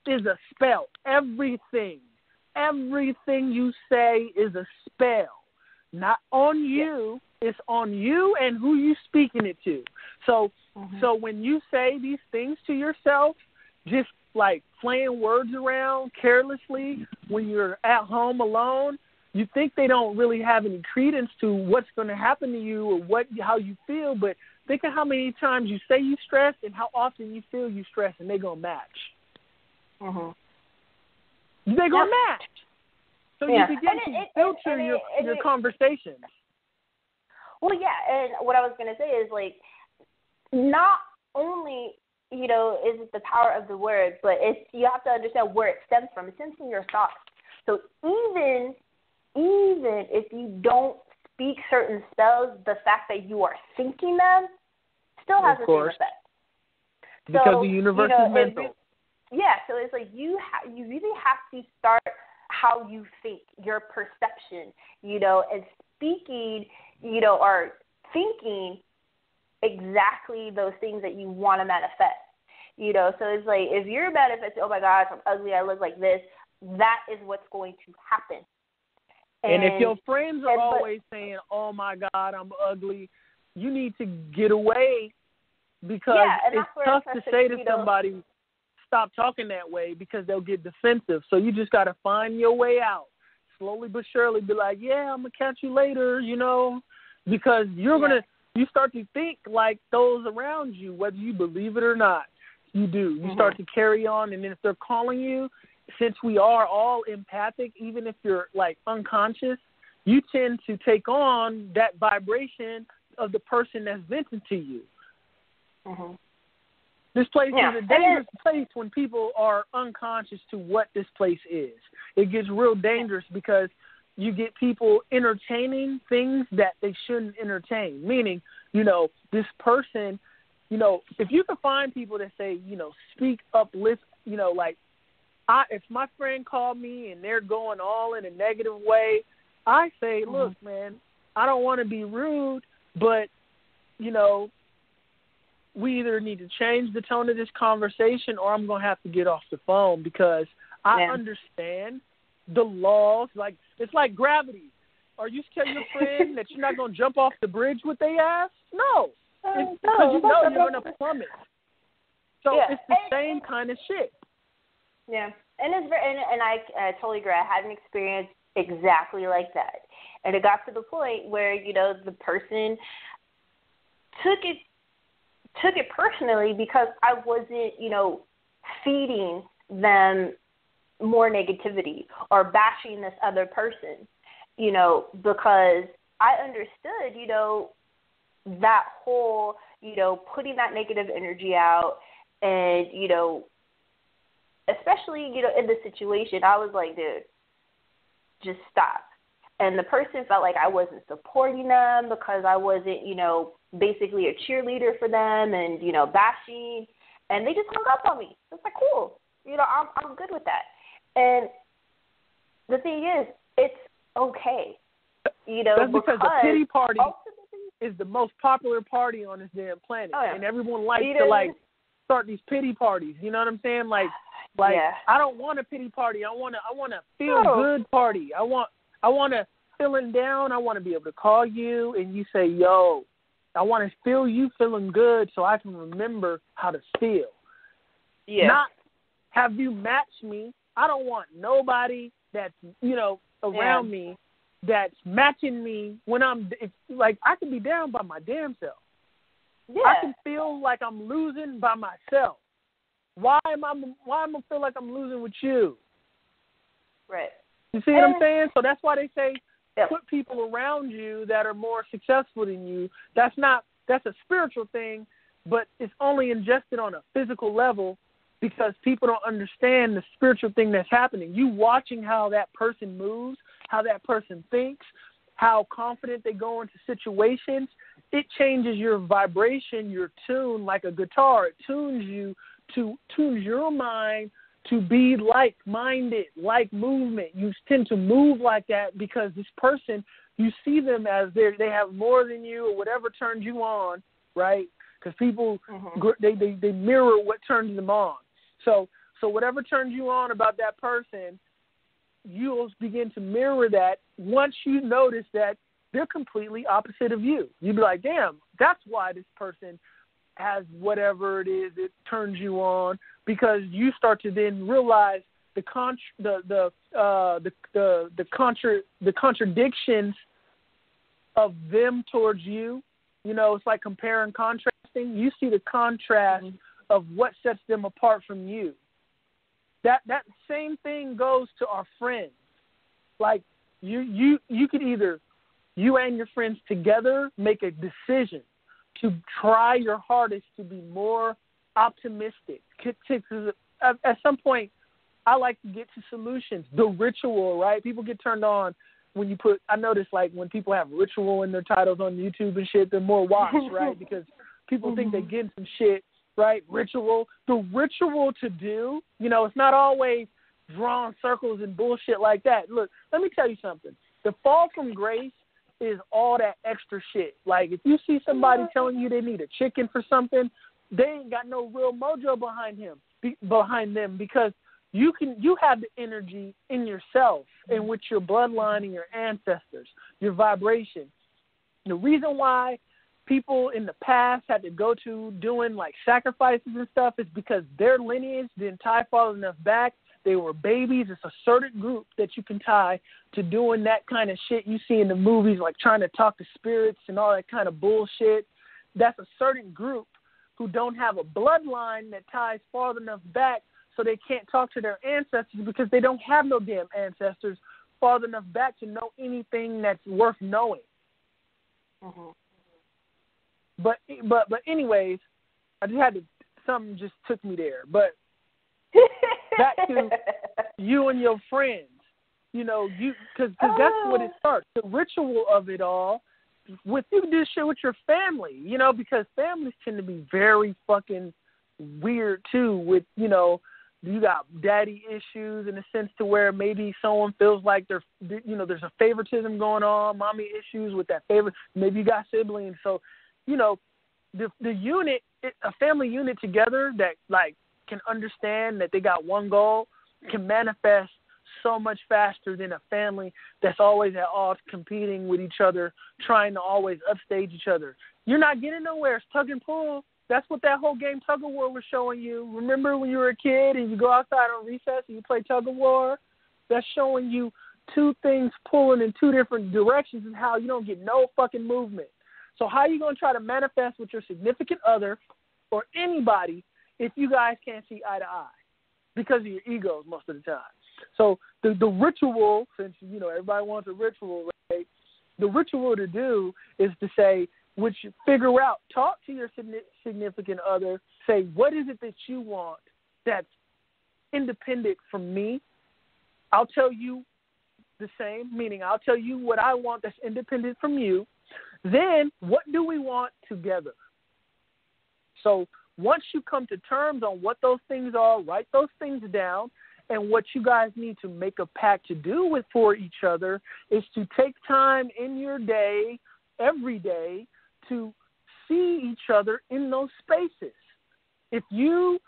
S3: is a spell. Everything you say is a spell. Not on you. It's on you and who you speaking it to. So when you say these things to yourself, just like playing words around carelessly when you're at home alone, you think they don't really have any credence to what's going to happen to you or how you feel, but think of how many times you say you stressed and how often you feel you stressed, and they're going to match. They're going to match. So you begin to filter your conversations.
S4: Well, yeah, and what I was going to say is, like, not only, is it the power of the word, but you have to understand where it stems from. It stems from your thoughts. So even if you don't speak certain spells, the fact that you are thinking them still has the same effect.
S3: Because the universe is mental.
S4: So it's like you really have to start how you think, your perception, and speaking, or thinking exactly those things that you want to manifest. So it's like, if you're manifesting, oh my gosh, I'm ugly, I look like this, that is what's going to happen.
S3: And if your friends are always saying, oh my God, I'm ugly, you need to get away, because it's tough to say to somebody, stop talking that way, because they'll get defensive. So you just got to find your way out. Slowly but surely be like, yeah, I'm going to catch you later, because you're going to, you start to think like those around you, whether you believe it or not. You do. You start to carry on, and then if they're calling you, since we are all empathic, even if you're like unconscious, you tend to take on that vibration of the person that's venting to you. This place is a dangerous place when people are unconscious to what this place is. It gets real dangerous because you get people entertaining things that they shouldn't entertain. Meaning, this person, if you can find people that say, speak, uplift, if my friend called me and they're going all in a negative way, I say, look, man, I don't want to be rude, but, you know, we either need to change the tone of this conversation or I'm going to have to get off the phone because I understand the laws. Like, it's like gravity. Are you tell your friend that you're not going to jump off the bridge with their ass? No. It's because you know you're going to plummet. So it's the same kind of shit.
S4: Yeah. And it's very, and I totally agree. I had an experience exactly like that. And it got to the point where, you know, the person took it personally because I wasn't, you know, feeding them more negativity or bashing this other person, you know, because I understood, you know, that whole, you know, putting that negative energy out and, you know, especially, you know, in the situation, I was like, dude, just stop. And the person felt like I wasn't supporting them because I wasn't, you know, basically a cheerleader for them and, you know, bashing. And they just hung up on me. It's like, cool. You know, I'm good with that. And the thing is, it's okay. You know,
S3: that's because the pity party is the most popular party on this damn planet. Oh, yeah. And everyone likes to, like, start these pity parties. You know what I'm saying? Like I don't want a pity party. I want a feel good party. I want to feeling down. I want to be able to call you and you say, yo, I want to feel you feeling good so I can remember how to feel. Yeah. Not have you match me. I don't want nobody that's, you know, around me that's matching me when like I can be down by my damn self. Yeah. I can feel like I'm losing by myself. Why am I feel like I'm losing with you?
S4: Right.
S3: You see what I'm saying? So that's why they say put people around you that are more successful than you. That's a spiritual thing, but it's only ingested on a physical level because people don't understand the spiritual thing that's happening. You watching how that person moves, how that person thinks, how confident they go into situations, it changes your vibration, your tune like a guitar. It tunes your mind to be like-minded, like movement. You tend to move like that because this person, you see them as they have more than you or whatever turns you on, right? Because people, they mirror what turns them on. So whatever turns you on about that person, you'll begin to mirror that once you notice that they're completely opposite of you. You'd be like, damn, that's why this person has whatever it is that turns you on, because you start to then realize the contradictions of them towards you. You know, it's like compare and contrasting. You see the contrast of what sets them apart from you. That same thing goes to our friends. Like you could either, you and your friends together, make a decision to try your hardest to be more optimistic. At some point, I like to get to solutions. The ritual, right? People get turned on when you put, I notice like when people have ritual in their titles on YouTube and shit, they're more watched, right? Because people think they're getting some shit, right? Ritual. The ritual to do, you know, it's not always drawing circles and bullshit like that. Look, let me tell you something. The fall from grace is all that extra shit. Like, if you see somebody telling you they need a chicken for something, they ain't got no real mojo behind them because you have the energy in yourself and with your bloodline and your ancestors, your vibration. The reason why people in the past had to go to doing like sacrifices and stuff is because their lineage didn't tie far enough back. They were babies. It's a certain group that you can tie to doing that kind of shit you see in the movies, like trying to talk to spirits and all that kind of bullshit. That's a certain group who don't have a bloodline that ties far enough back so they can't talk to their ancestors because they don't have no damn ancestors far enough back to know anything that's worth knowing. But anyways, I just had to, something just took me there. But back to you and your friends, you know, because that's what it starts. The ritual of it all, with you do shit with your family, you know, because families tend to be very fucking weird too. With, you know, you got daddy issues in the sense to where maybe someone feels like there's a favoritism going on, mommy issues with that favor. Maybe you got siblings, so you know the unit, a family unit together that like can understand that they got one goal can manifest so much faster than a family that's always at odds, competing with each other, trying to always upstage each other. You're not getting nowhere. It's tug and pull. That's what that whole game tug of war was showing you. Remember when you were a kid and you go outside on recess and you play tug of war? That's showing you two things pulling in two different directions and how you don't get no fucking movement. So how are you going to try to manifest with your significant other or anybody if you guys can't see eye to eye because of your egos most of the time? So the ritual, since, you know, everybody wants a ritual, right? The ritual to do is to say, which figure out, talk to your significant other, say, what is it that you want that's independent from me? I'll tell you the same, meaning I'll tell you what I want that's independent from you. Then what do we want together? So once you come to terms on what those things are, write those things down, and what you guys need to make a pact to do with for each other is to take time in your day, every day, to see each other in those spaces. If your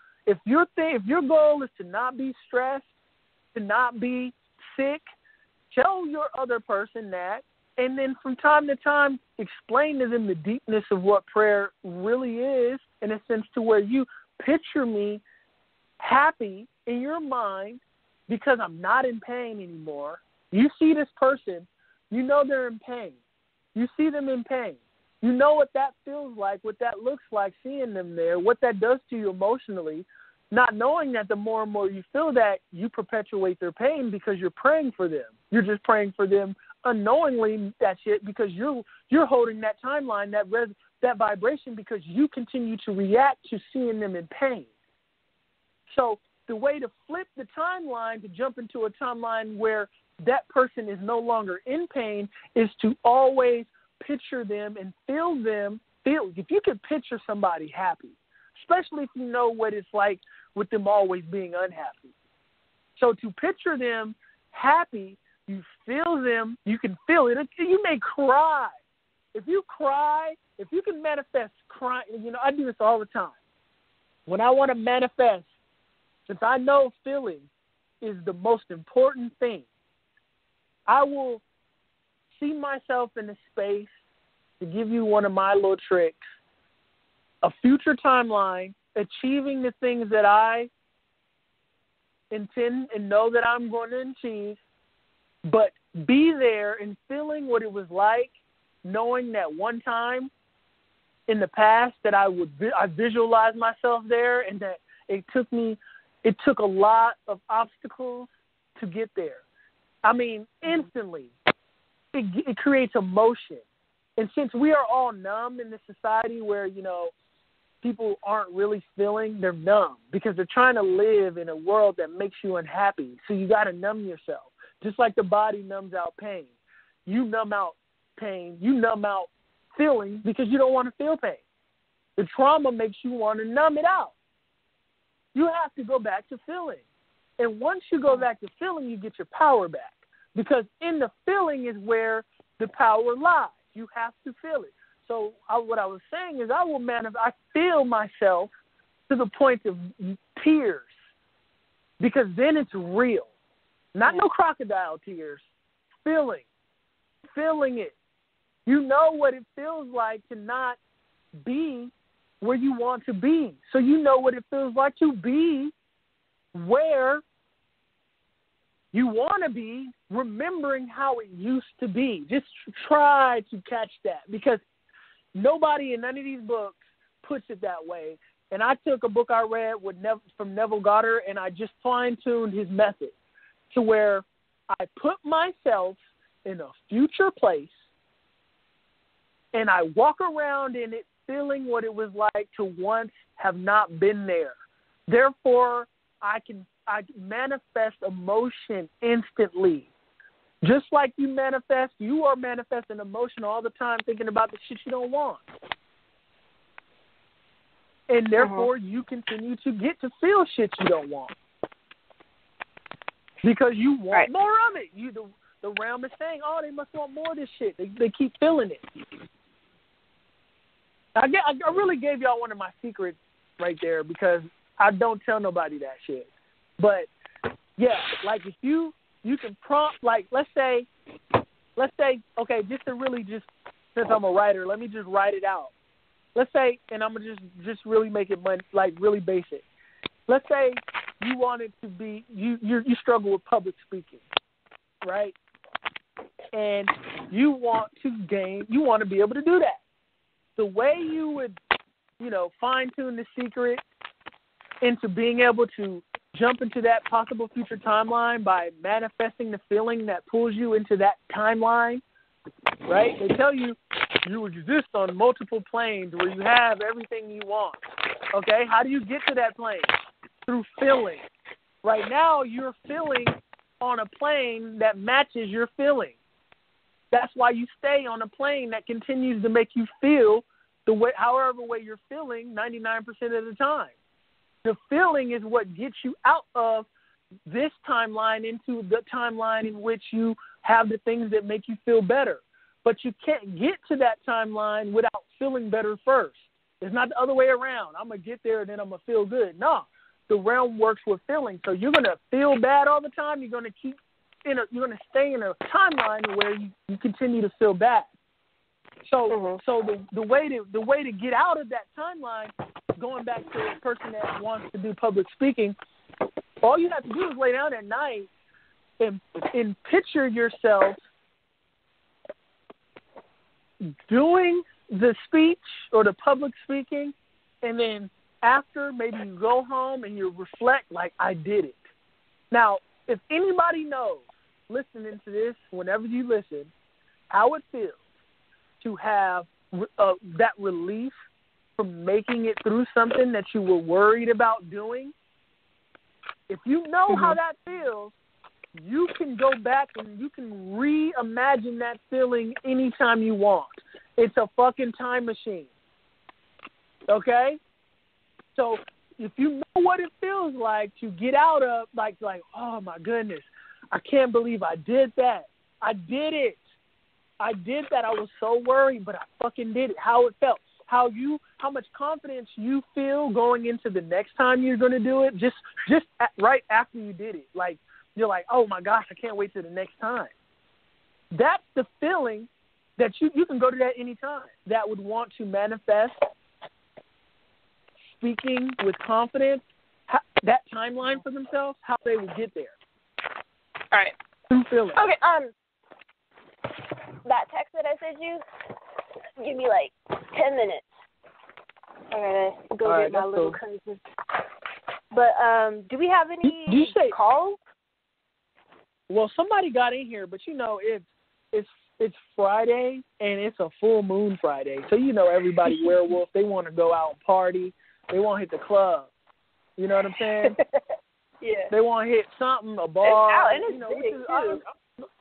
S3: goal is to not be stressed, to not be sick, tell your other person that, and then from time to time explain to them the deepness of what prayer really is, in a sense to where you picture me happy in your mind because I'm not in pain anymore. You see this person, you know they're in pain. You see them in pain. You know what that feels like, what that looks like, seeing them there, what that does to you emotionally, not knowing that the more and more you feel that, you perpetuate their pain because you're praying for them. You're just praying for them unknowingly, that shit, because you're holding that timeline, that vibration, because you continue to react to seeing them in pain. So the way to flip the timeline, to jump into a timeline where that person is no longer in pain, is to always picture them and feel them. If you can picture somebody happy, especially if you know what it's like with them always being unhappy. So to picture them happy, you feel them, you can feel it. You may cry. If you cry, if you can manifest crying, you know, I do this all the time. When I want to manifest, since I know feeling is the most important thing, I will see myself in a space, to give you one of my little tricks, a future timeline, achieving the things that I intend and know that I'm going to achieve, but be there and feeling what it was like, knowing that one time in the past that I visualized myself there, and that it took a lot of obstacles to get there. I mean, instantly, it creates emotion. And since we are all numb in this society where, you know, people aren't really feeling, they're numb because they're trying to live in a world that makes you unhappy. So you got to numb yourself. Just like the body numbs out pain. You numb out pain. You numb out feeling because you don't want to feel pain. The trauma makes you want to numb it out. You have to go back to feeling. And once you go back to feeling, you get your power back. Because in the feeling is where the power lies. You have to feel it. So what I was saying is I feel myself to the point of tears, because then it's real. Not no crocodile tears. Feeling it. You know what it feels like to not be where you want to be. So you know what it feels like to be where you want to be, remembering how it used to be. Just try to catch that, because nobody in none of these books puts it that way. And I took a book I read from Neville Goddard, and I just fine-tuned his method to where I put myself in a future place, and I walk around in it feeling what it was like to once have not been there. Therefore, I manifest emotion instantly. Just like you are manifesting emotion all the time, thinking about the shit you don't want. And therefore, you continue to get to feel shit you don't want. Because you want more of it. The realm is saying, oh, they must want more of this shit. They keep feeling it. I really gave y'all one of my secrets right there because I don't tell nobody that shit. But yeah, like if you can prompt, like let's say, okay, just to really just, since I'm a writer, let me just write it out. Let's say, and I'm gonna just really make it like really basic. Let's say you wanted to be, you struggle with public speaking, right? And you want to be able to do that. The way you would, fine tune the secret into being able to jump into that possible future timeline by manifesting the feeling that pulls you into that timeline, right? They tell you exist on multiple planes where you have everything you want. Okay, how do you get to that plane? Through feeling. Right now, you're feeling on a plane that matches your feeling. That's why you stay on a plane that continues to make you feel the way, however way you're feeling 99% of the time. The feeling is what gets you out of this timeline into the timeline in which you have the things that make you feel better. But you can't get to that timeline without feeling better first. It's not the other way around. I'm going to get there and then I'm going to feel good. No, the realm works with feeling. So you're going to feel bad all the time. You're going to you're going to stay in a timeline where you continue to feel bad. So the way to get out of that timeline, going back to a person that wants to do public speaking, all you have to do is lay down at night and picture yourself doing the speech or the public speaking, and then after, maybe you go home and you reflect like, I did it. Now, if anybody knows, listening to this, whenever you listen, how it feels to have that relief from making it through something that you were worried about doing, if you know how that feels, you can go back and you can reimagine that feeling anytime you want. It's a fucking time machine. Okay? So if you know what it feels like to get out of, like, oh my goodness, I can't believe I did that. I did it. I did that. I was so worried, but I fucking did it. How it felt. How much confidence you feel going into the next time you're going to do it, just right after you did it. Like, you're like, oh my gosh, I can't wait till the next time. That's the feeling that you can go to that anytime that would want to manifest speaking with confidence, that timeline for themselves, how they would get there.
S4: All right.
S3: Through feeling.
S4: Okay, that text that I sent you, give me like 10 minutes. I'm going to go get my little cousin. But do we have any calls?
S3: Well, somebody got in here, but it's Friday and it's a full moon Friday. So everybody werewolf, they want to go out and party. They want to hit the club. You know what I'm saying?
S4: Yeah.
S3: They want to hit something, a bar.
S4: It's out, and it's big,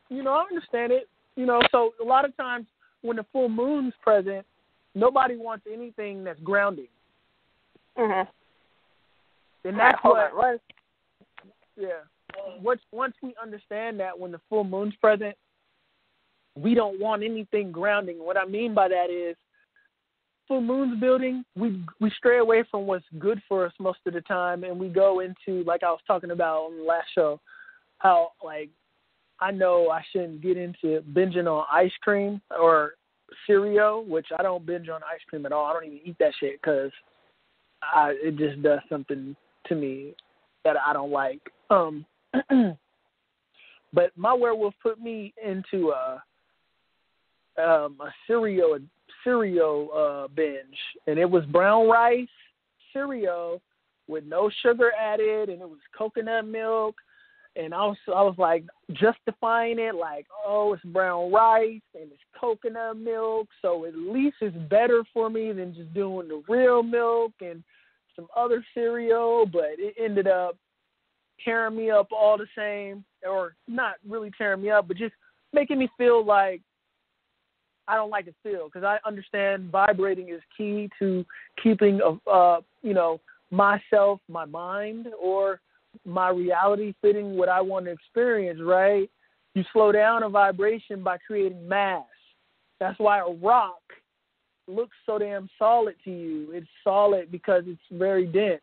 S4: too.
S3: I understand it. So a lot of times when the full moon's present, nobody wants anything that's grounding.
S4: Mhm.
S3: And that's what. Yeah. Once we understand that when the full moon's present, we don't want anything grounding. What I mean by that is, full moon's building, we stray away from what's good for us most of the time, and we go into, like I was talking about on the last show, how, like, I know I shouldn't get into binging on ice cream or cereal, which I don't binge on ice cream at all. I don't even eat that shit because it just does something to me that I don't like. But my werewolf put me into a cereal binge, and it was brown rice cereal with no sugar added, and it was coconut milk, and I was like justifying it like, oh, it's brown rice and it's coconut milk, so at least it's better for me than just doing the real milk and some other cereal. But it ended up tearing me up all the same, or not really tearing me up, but just making me feel like I don't like to feel, because I understand vibrating is key to keeping myself, my mind, or my reality fitting what I want to experience, right? You slow down a vibration by creating mass. That's why a rock looks so damn solid to you. It's solid because it's very dense.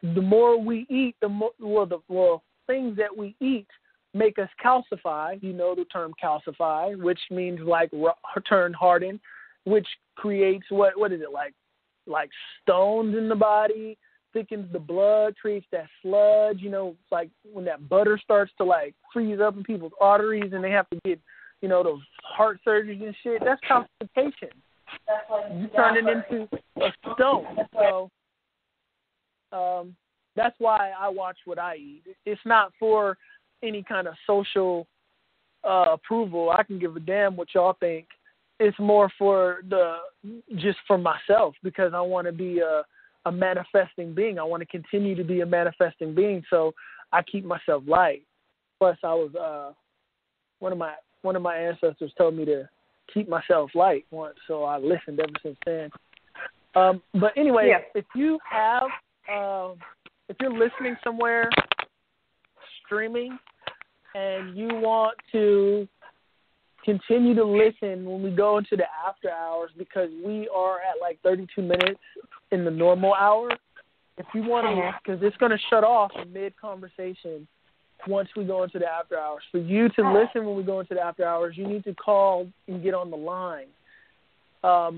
S3: The more we eat, the more things that we eat make us calcify. You know the term calcify, which means like turn hardened, which creates what is it like stones in the body, thickens the blood, creates that sludge. You know, it's like when that butter starts to like freeze up in people's arteries and they have to get, you know, those heart surgeries and shit. That's calcification. You turn it into a stone. So that's why I watch what I eat. It's not for any kind of social approval. I can give a damn what y'all think. It's more for just for myself, because I want to be a manifesting being. I want to continue to be a manifesting being, so I keep myself light. Plus, I was one of my ancestors told me to keep myself light once, so I listened ever since then. But anyway, if you have if you're listening somewhere streaming and you want to continue to listen when we go into the after hours, because we are at like 32 minutes in the normal hour, if you want to, because it's going to shut off in mid-conversation once we go into the after hours. For you to listen when we go into the after hours, you need to call and get on the line,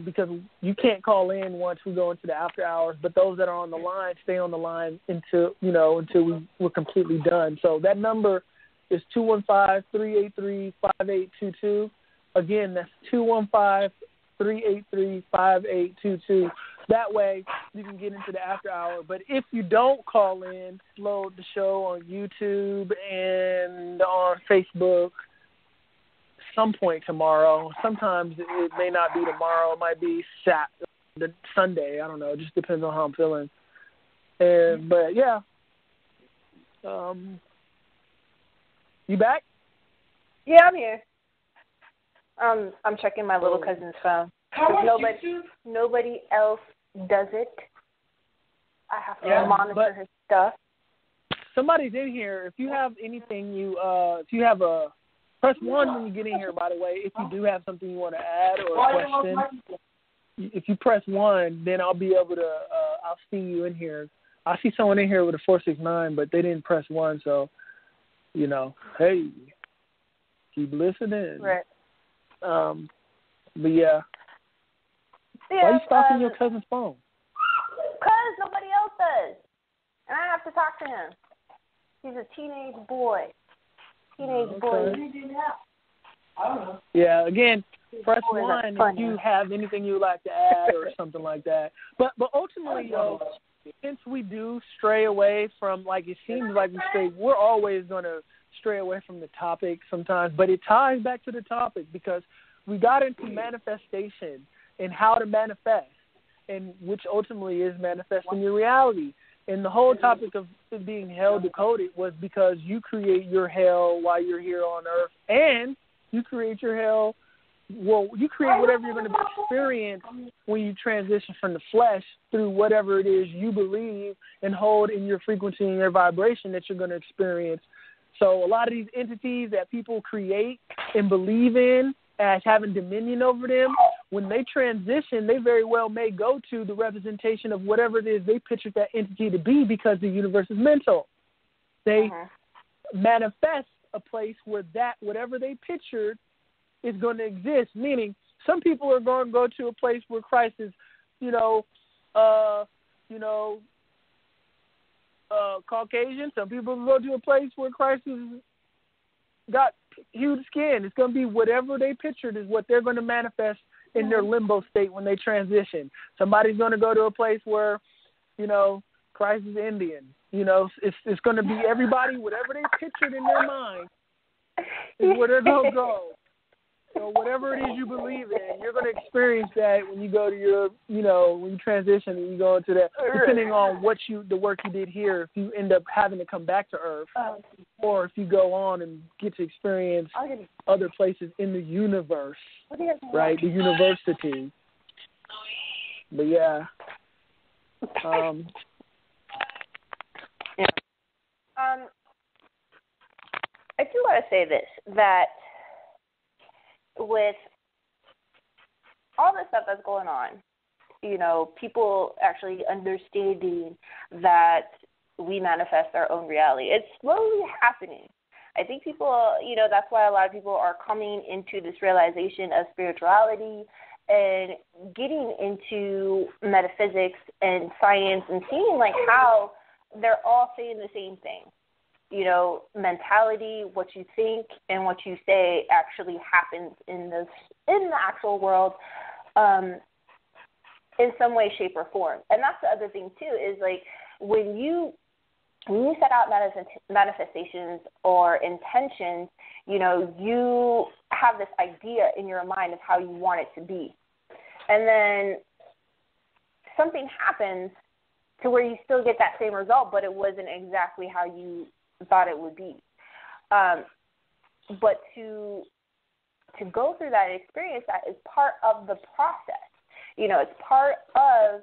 S3: because you can't call in once we go into the after hours, but those that are on the line stay on the line until we're completely done. So that number is 215-383-5822. Again, that's 215-383-5822. That way you can get into the after hour. But if you don't call in, load the show on YouTube and on Facebook some point tomorrow. Sometimes it may not be tomorrow. It might be Sunday. I don't know. It just depends on how I'm feeling. But, yeah. You back?
S4: Yeah, I'm here. I'm checking my little cousin's phone. Nobody else does it. I have to monitor his stuff.
S3: Somebody's in here. If you have anything press 1 when you get in here, by the way, if you do have something you want to add or a question. If you press 1, then I'll be able to, I'll see you in here. I see someone in here with a 469, but they didn't press 1, so, you know, hey, keep listening.
S4: Right.
S3: But yeah. Why are you stalking your cousin's phone?
S4: Because nobody else does. And I have to talk to him. He's a teenage boy. Boy. I don't know.
S3: Yeah, again, press 1 if you have anything you'd like to add or something like that. But ultimately, since we do stray away from, like, it seems like we're always going to stray away from the topic sometimes, but it ties back to the topic because we got into manifestation and how to manifest, and which ultimately is manifesting your reality. And the whole topic of it being hell decoded was because you create your hell while you're here on earth, and you create your hell, you create whatever you're going to experience when you transition from the flesh through whatever it is you believe and hold in your frequency and your vibration that you're going to experience. So a lot of these entities that people create and believe in as having dominion over them, when they transition, they very well may go to the representation of whatever it is they pictured that entity to be, because the universe is mental. They manifest a place where that, whatever they pictured, is going to exist. Meaning, some people are going to go to a place where Christ is, Caucasian. Some people go to a place where Christ has got huge skin. It's going to be whatever they pictured is what they're going to manifest in their limbo state when they transition. Somebody's going to go to a place where, Christ is Indian. It's going to be everybody, whatever they pictured in their mind is where they're going to go. So whatever it is you believe in, you're going to experience that when you go to your, when you transition and you go into that, depending on the work you did here, if you end up having to come back to Earth, or if you go on and get to experience other places in the universe, right, the university. But yeah.
S4: I do want to say this, that with all the stuff that's going on, people actually understanding that we manifest our own reality. It's slowly happening. I think people, that's why a lot of people are coming into this realization of spirituality and getting into metaphysics and science and seeing like how they're all saying the same thing. Mentality, what you think and what you say actually happens in the actual world in some way, shape, or form. And that's the other thing too, is like when you set out manifestations or intentions, you have this idea in your mind of how you want it to be. And then something happens to where you still get that same result, but it wasn't exactly how you thought it would be. But to go through that experience, that is part of the process. It's part of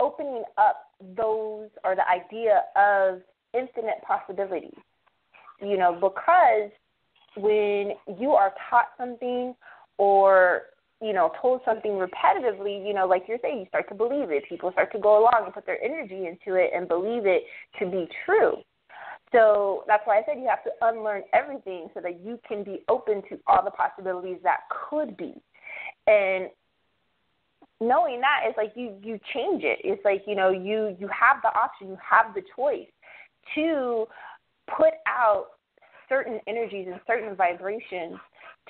S4: opening up those, or the idea of infinite possibilities. Because when you are taught something or told something repetitively, like you're saying, you start to believe it. People start to go along and put their energy into it and believe it to be true. So that's why I said you have to unlearn everything so that you can be open to all the possibilities that could be. And knowing that is like you change it. It's like, you have the option, you have the choice to put out certain energies and certain vibrations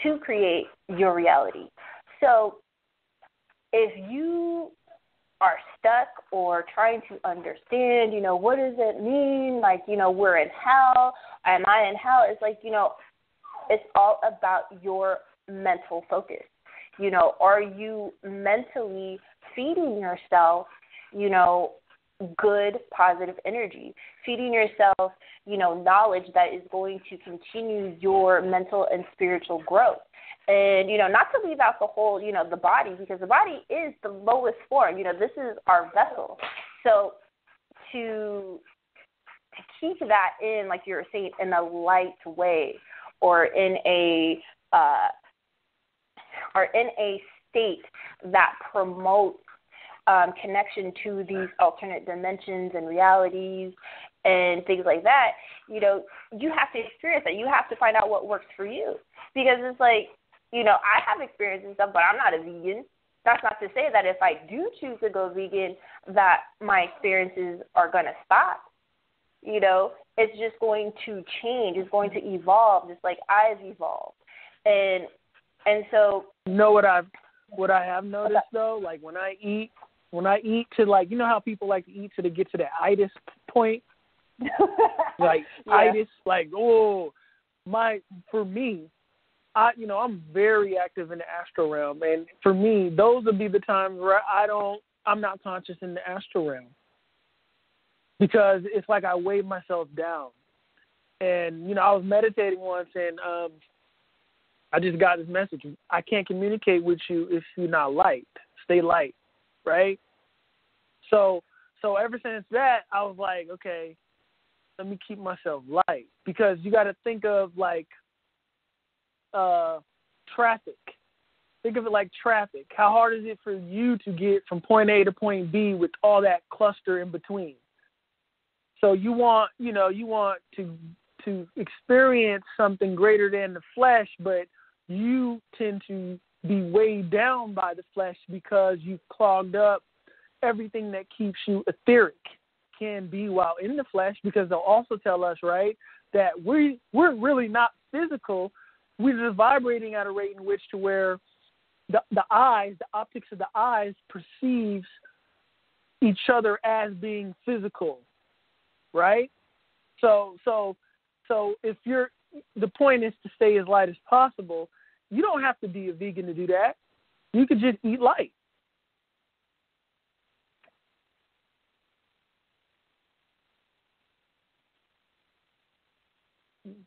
S4: to create your reality. So if you are stuck or trying to understand, what does it mean? Like, we're in hell. Am I in hell? It's like, it's all about your mental focus. Are you mentally feeding yourself, good, positive energy, feeding yourself, knowledge that is going to continue your mental and spiritual growth? And, not to leave out the whole, the body, because the body is the lowest form. This is our vessel. So to keep that in, like you were saying, in a light way, or in a state that promotes connection to these alternate dimensions and realities and things like that, you have to experience that. You have to find out what works for you. Because it's like, I have experience and stuff, but I'm not a vegan. That's not to say that if I do choose to go vegan, that my experiences are going to stop. It's just going to change. It's going to evolve, just like I've evolved. And so,
S3: what I have noticed though, like when I eat to, like, how people like to eat to get to the itis point, like itis, like, for me, I'm very active in the astral realm, and for me, those would be the times where I'm not conscious in the astral realm, because it's like I weigh myself down. And I was meditating once, and I just got this message: I can't communicate with you if you're not light. Stay light, right? So ever since that, I was like, okay, let me keep myself light, because you got to think of like traffic. Think of it like traffic. How hard is it for you to get from point A to point B with all that cluster in between? So you want to experience something greater than the flesh, but you tend to be weighed down by the flesh because you've clogged up everything that keeps you etheric, can be while in the flesh, because they'll also tell us, right, that we're really not physical. We're just vibrating at a rate in which to where the optics of the eyes perceives each other as being physical, right? So if the point is to stay as light as possible, you don't have to be a vegan to do that. You could just eat light.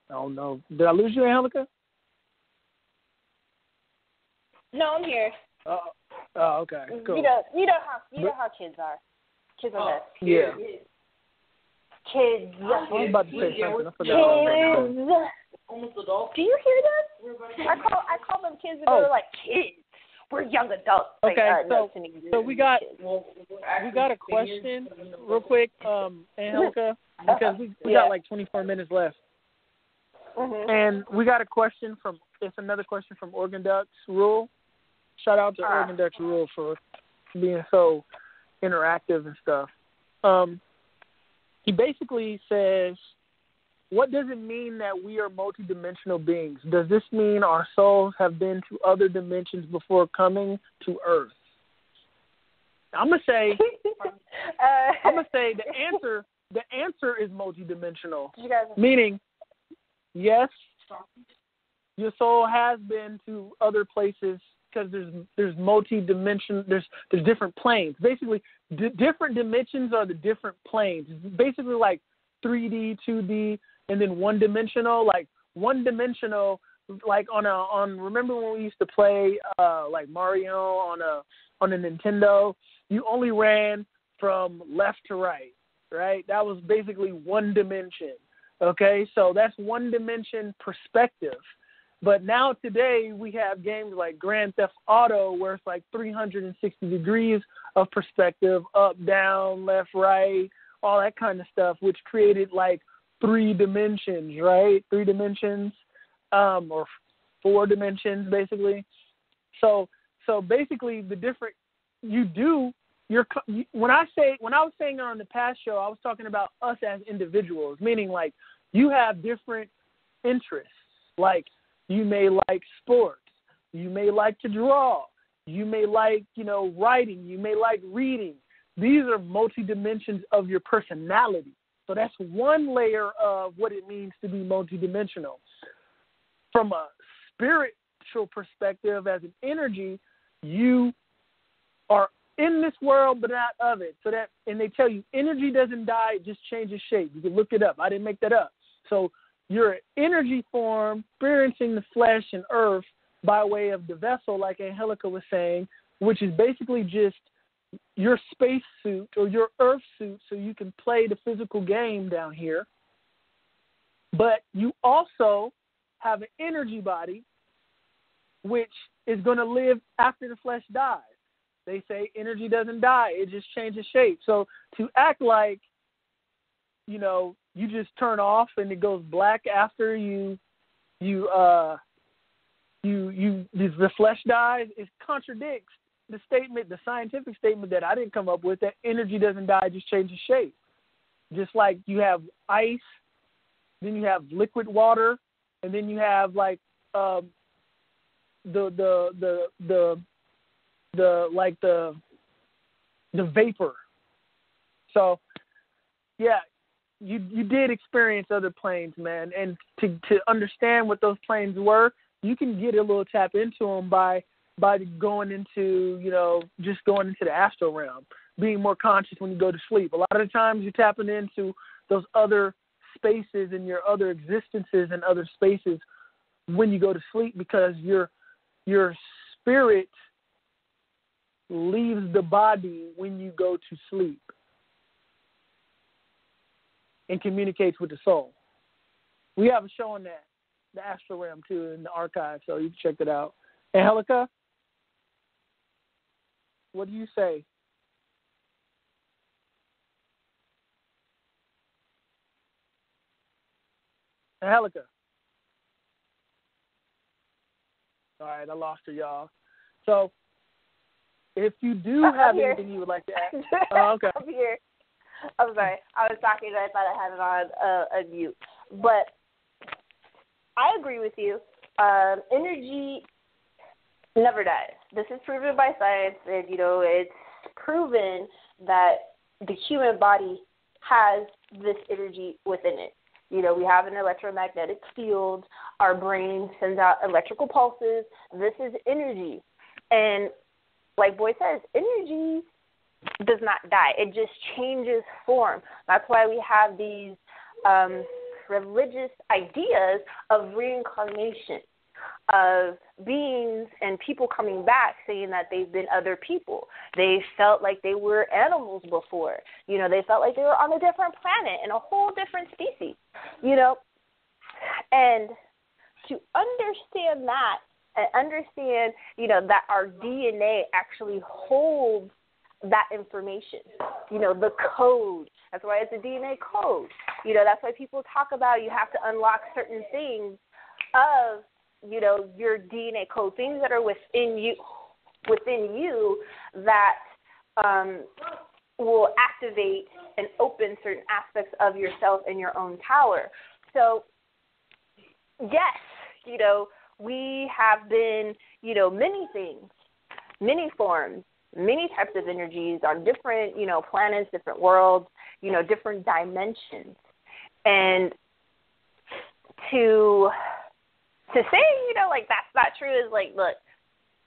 S3: Oh no! Did I lose you, Angelica?
S4: No, I'm here.
S3: Oh, okay, cool.
S4: You know how kids are. Kids are best.
S3: Yeah.
S4: Kids.
S3: I was about to say something. I forgot.
S4: Kids. Almost adults. Do you hear that? I call them kids, and they're like, kids. we're young adults.
S3: Okay,
S4: like,
S3: so we got a question real quick, Angelica, because we got like 24 minutes left.
S4: Mm-hmm.
S3: And we got a question it's another question from Oregon Ducks Rule. Shout out to Oregon Ducks Rule for being so interactive and stuff. He basically says, what does it mean that we are multidimensional beings? Does this mean our souls have been to other dimensions before coming to Earth? I'm gonna say the answer is multidimensional. Meaning, yes, your soul has been to other places because there's multi-dimension, there's different planes. Basically, different dimensions are the different planes. It's basically like 3D, 2D, and then one-dimensional. Like one-dimensional, like remember when we used to play like Mario on a Nintendo? You only ran from left to right, right? That was basically one dimension. Okay, so that's one dimension perspective. But now today we have games like Grand Theft Auto where it's like 360 degrees of perspective, up, down, left, right, all that kind of stuff, which created like 3 dimensions, right? 3 dimensions, or 4 dimensions basically. So basically the different when I was saying on the past show, I was talking about us as individuals, meaning like you have different interests. Like you may like sports, you may like to draw, you may like, writing, you may like reading. These are multi-dimensions of your personality. So that's one layer of what it means to be multidimensional. From a spiritual perspective, as an energy, you are in this world but not of it. And they tell you energy doesn't die, it just changes shape. You can look it up. I didn't make that up. So you're an energy form experiencing the flesh and earth by way of the vessel, like Angelica was saying, which is basically just your space suit or your earth suit so you can play the physical game down here. But you also have an energy body which is going to live after the flesh dies. They say energy doesn't die, it just changes shape. So to act like, you just turn off and it goes black after the flesh dies, it contradicts the statement, the scientific statement that I didn't come up with, that energy doesn't die, it just changes shape. Just like you have ice, then you have liquid water, and then you have like the vapor. So yeah, you did experience other planes, man, and to understand what those planes were, you can get a little tap into them by going into, just going into the astral realm, being more conscious when you go to sleep. A lot of the times you're tapping into those other spaces and your other existences and other spaces when you go to sleep, because your spirit leaves the body when you go to sleep and communicates with the soul. We have a show on that, the astral realm too, in the archive, so you can check it out. Angelica, what do you say? Angelica. All right, I lost her, y'all. So if you do have anything you would like to add. Oh, okay.
S4: I'm here. I'm sorry. I was talking and I thought I had it on mute. But I agree with you. Energy never dies. This is proven by science, and, it's proven that the human body has this energy within it. We have an electromagnetic field. Our brain sends out electrical pulses. This is energy. And like Boy says, energy does not die. It just changes form. That's why we have these religious ideas of reincarnation, of beings and people coming back saying that they've been other people. They felt like they were animals before. They felt like they were on a different planet in a whole different species. And to understand that and understand, that our DNA actually holds that information, the code. That's why it's a DNA code. That's why people talk about you have to unlock certain things of, your DNA code, things that are within you that will activate and open certain aspects of yourself and your own power. So, yes, we have been, many things, many forms, many types of energies on different, planets, different worlds, different dimensions. And to say, that's not true is look,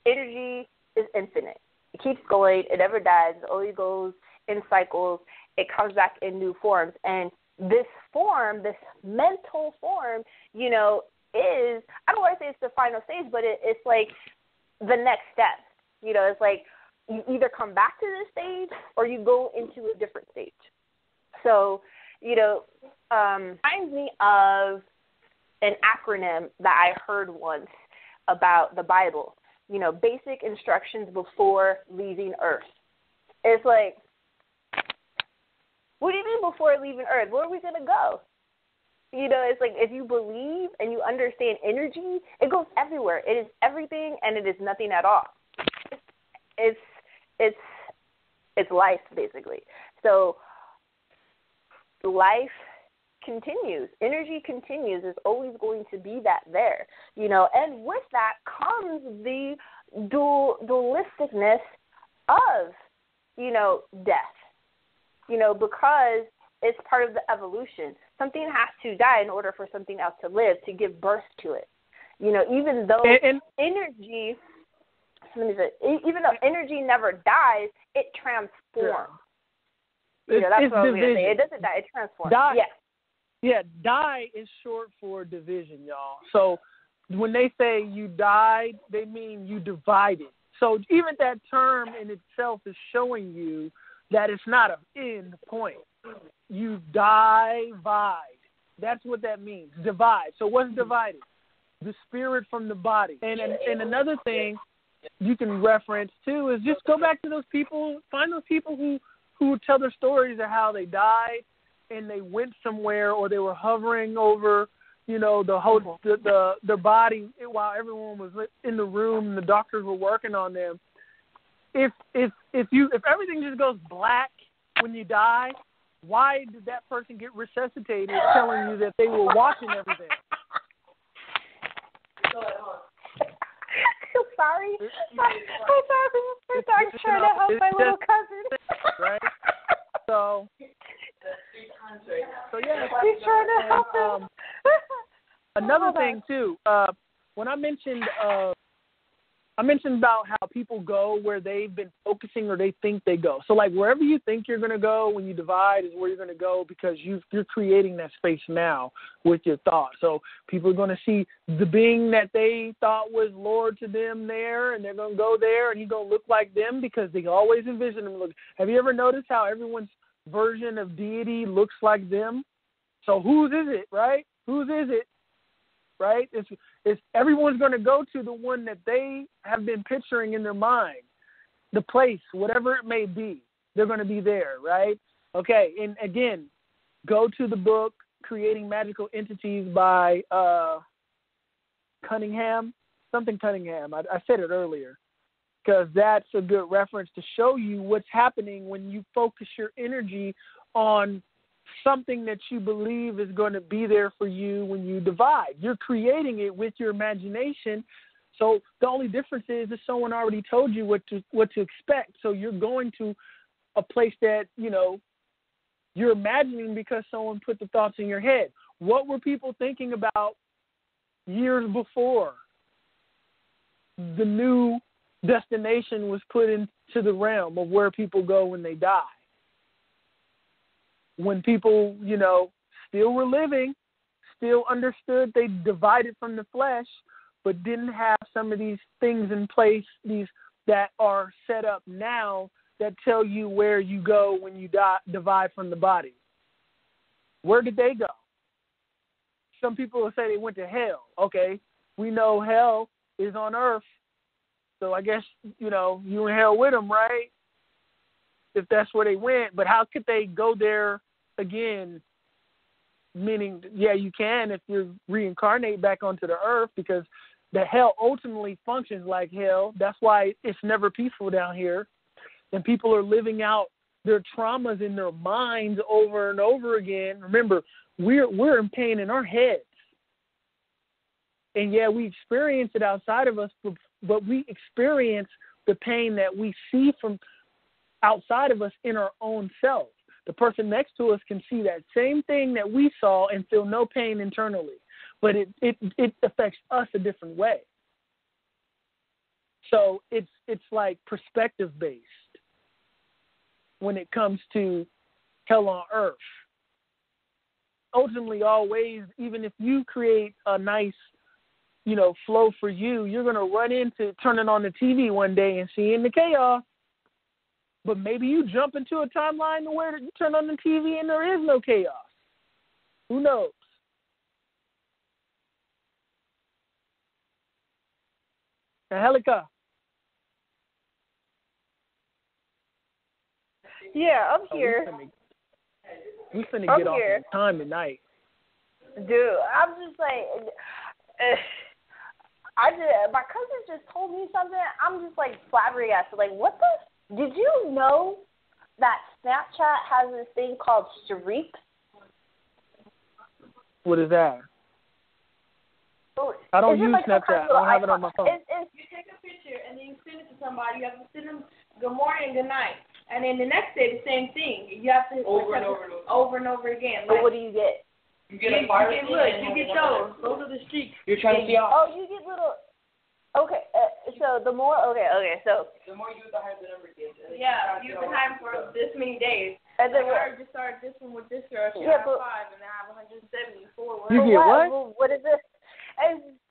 S4: energy is infinite. It keeps going. It never dies. It always goes in cycles. It comes back in new forms. And this form, this mental form, is, I don't want to say it's the final stage, but it's like the next step. It's like you either come back to this stage or you go into a different stage. So, reminds me of an acronym that I heard once about the Bible, basic instructions before leaving Earth. It's like, what do you mean before leaving Earth? Where are we going to go? It's like if you believe and you understand energy, it goes everywhere. It is everything and it is nothing at all. It's life, basically. So life continues. Energy continues. There's always going to be that there, and with that comes the dualisticness of, death, because it's part of the evolution. Something has to die in order for something else to live, to give birth to it. Even though energy, even though energy never dies, it transforms.
S3: Yeah.
S4: That's what I was going to say. It doesn't die. It transforms.
S3: Die.
S4: Yes.
S3: Yeah, die is short for division, y'all. So when they say you died, they mean you divided. So even that term in itself is showing you that it's not an end point. You divide. That's what that means, divide. So what's divided? The spirit from the body. And another thing you can reference, too, is just go back to those people, find those people who tell their stories of how they died and they went somewhere or they were hovering over, the whole their body while everyone was in the room and the doctors were working on them. If everything just goes black when you die, why did that person get resuscitated telling you that they were watching everything?
S4: I'm sorry. I'm trying to help my little cousin.
S3: Right? So yeah.
S4: He's trying to help him.
S3: Another thing too, when I mentioned about how people go where they've been focusing or they think they go. So like wherever you think you're going to go when you divide is where you're going to go because you're creating that space now with your thoughts. So people are going to see the being that they thought was Lord to them there, and they're going to go there, and he's going to look like them because they always envision him. Have you ever noticed how everyone's version of deity looks like them? So whose is it, right? Whose is it? Right? It's everyone's going to go to the one that they have been picturing in their mind, the place, whatever it may be. They're going to be there, right? Okay, and again, go to the book Creating Magical Entities by Cunningham. I said it earlier because that's a good reference to show you what's happening when you focus your energy on something that you believe is going to be there for you when you divide. You're creating it with your imagination. So the only difference is that someone already told you what to expect. So you're going to a place that, you're imagining because someone put the thoughts in your head. What were people thinking about years before the new destination was put into the realm of where people go when they die? When people, still were living, still understood they divided from the flesh, but didn't have some of these things in place, these that are set up now that tell you where you go when you divide from the body. Where did they go? Some people will say they went to hell. Okay, we know hell is on Earth. So I guess, you know, you in hell with them, right? If that's where they went. But how could they go there again? Meaning, yeah, you can if you reincarnate back onto the Earth, because the hell ultimately functions like hell. That's why it's never peaceful down here. And people are living out their traumas in their minds over and over again. Remember, we're in pain in our heads. And yeah, we experience it outside of us, but we experience the pain that we see from outside of us in our own self. The person next to us can see that same thing that we saw and feel no pain internally, but it affects us a different way. So it's like perspective based when it comes to hell on earth. Ultimately, always, even if you create a nice, you know, flow for you, you're going to run into turning on the TV one day and seeing the chaos. But maybe you jump into a timeline where you turn on the TV and there is no chaos. Who knows? Angelica.
S4: Yeah, I'm here.
S3: We finna get off on time tonight.
S4: Dude, I'm just like, my cousin just told me something. I'm just like flabbergasted. Like, what the? Did you know that Snapchat has this thing called streaks?
S3: What is that? I don't use Snapchat. I don't have it on my phone.
S1: You take a picture and then you send it to somebody. You have to send them good morning, good night. And then the next day, the same thing. You have to over and over again.
S4: But what do you get?
S1: You get a fire. You get those. Those are the streaks.
S5: You're trying to see out.
S4: Oh, you get little. Okay, so the more. Okay, so.
S5: The more you do, the higher the number gets.
S1: Yeah, you've been having for this many days.
S4: And then
S1: I just started this one with this girl. She
S4: yeah,
S1: had 5, and I have 174.
S3: You get what?
S4: What is it?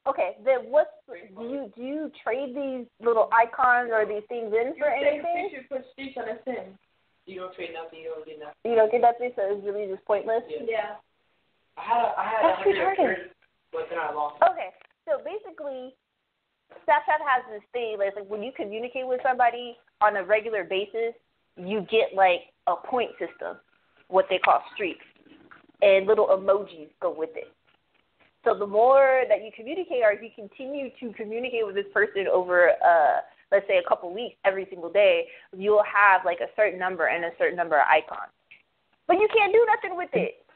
S4: Okay, then do you trade these little icons or these things in for anything?
S1: You take a picture, put streaks on a thing.
S5: You don't trade nothing. You don't get nothing.
S4: You don't get nothing, so it's really just pointless.
S1: Yeah.
S5: I had
S4: That's retarded.
S5: But then I lost.
S4: Okay, so basically, Snapchat has this thing like when you communicate with somebody on a regular basis, you get like a point system, what they call streaks, and little emojis go with it. So the more that you communicate, or if you continue to communicate with this person over, let's say, a couple weeks, every single day, you'll have like a certain number and a certain number of icons. But you can't do nothing with it.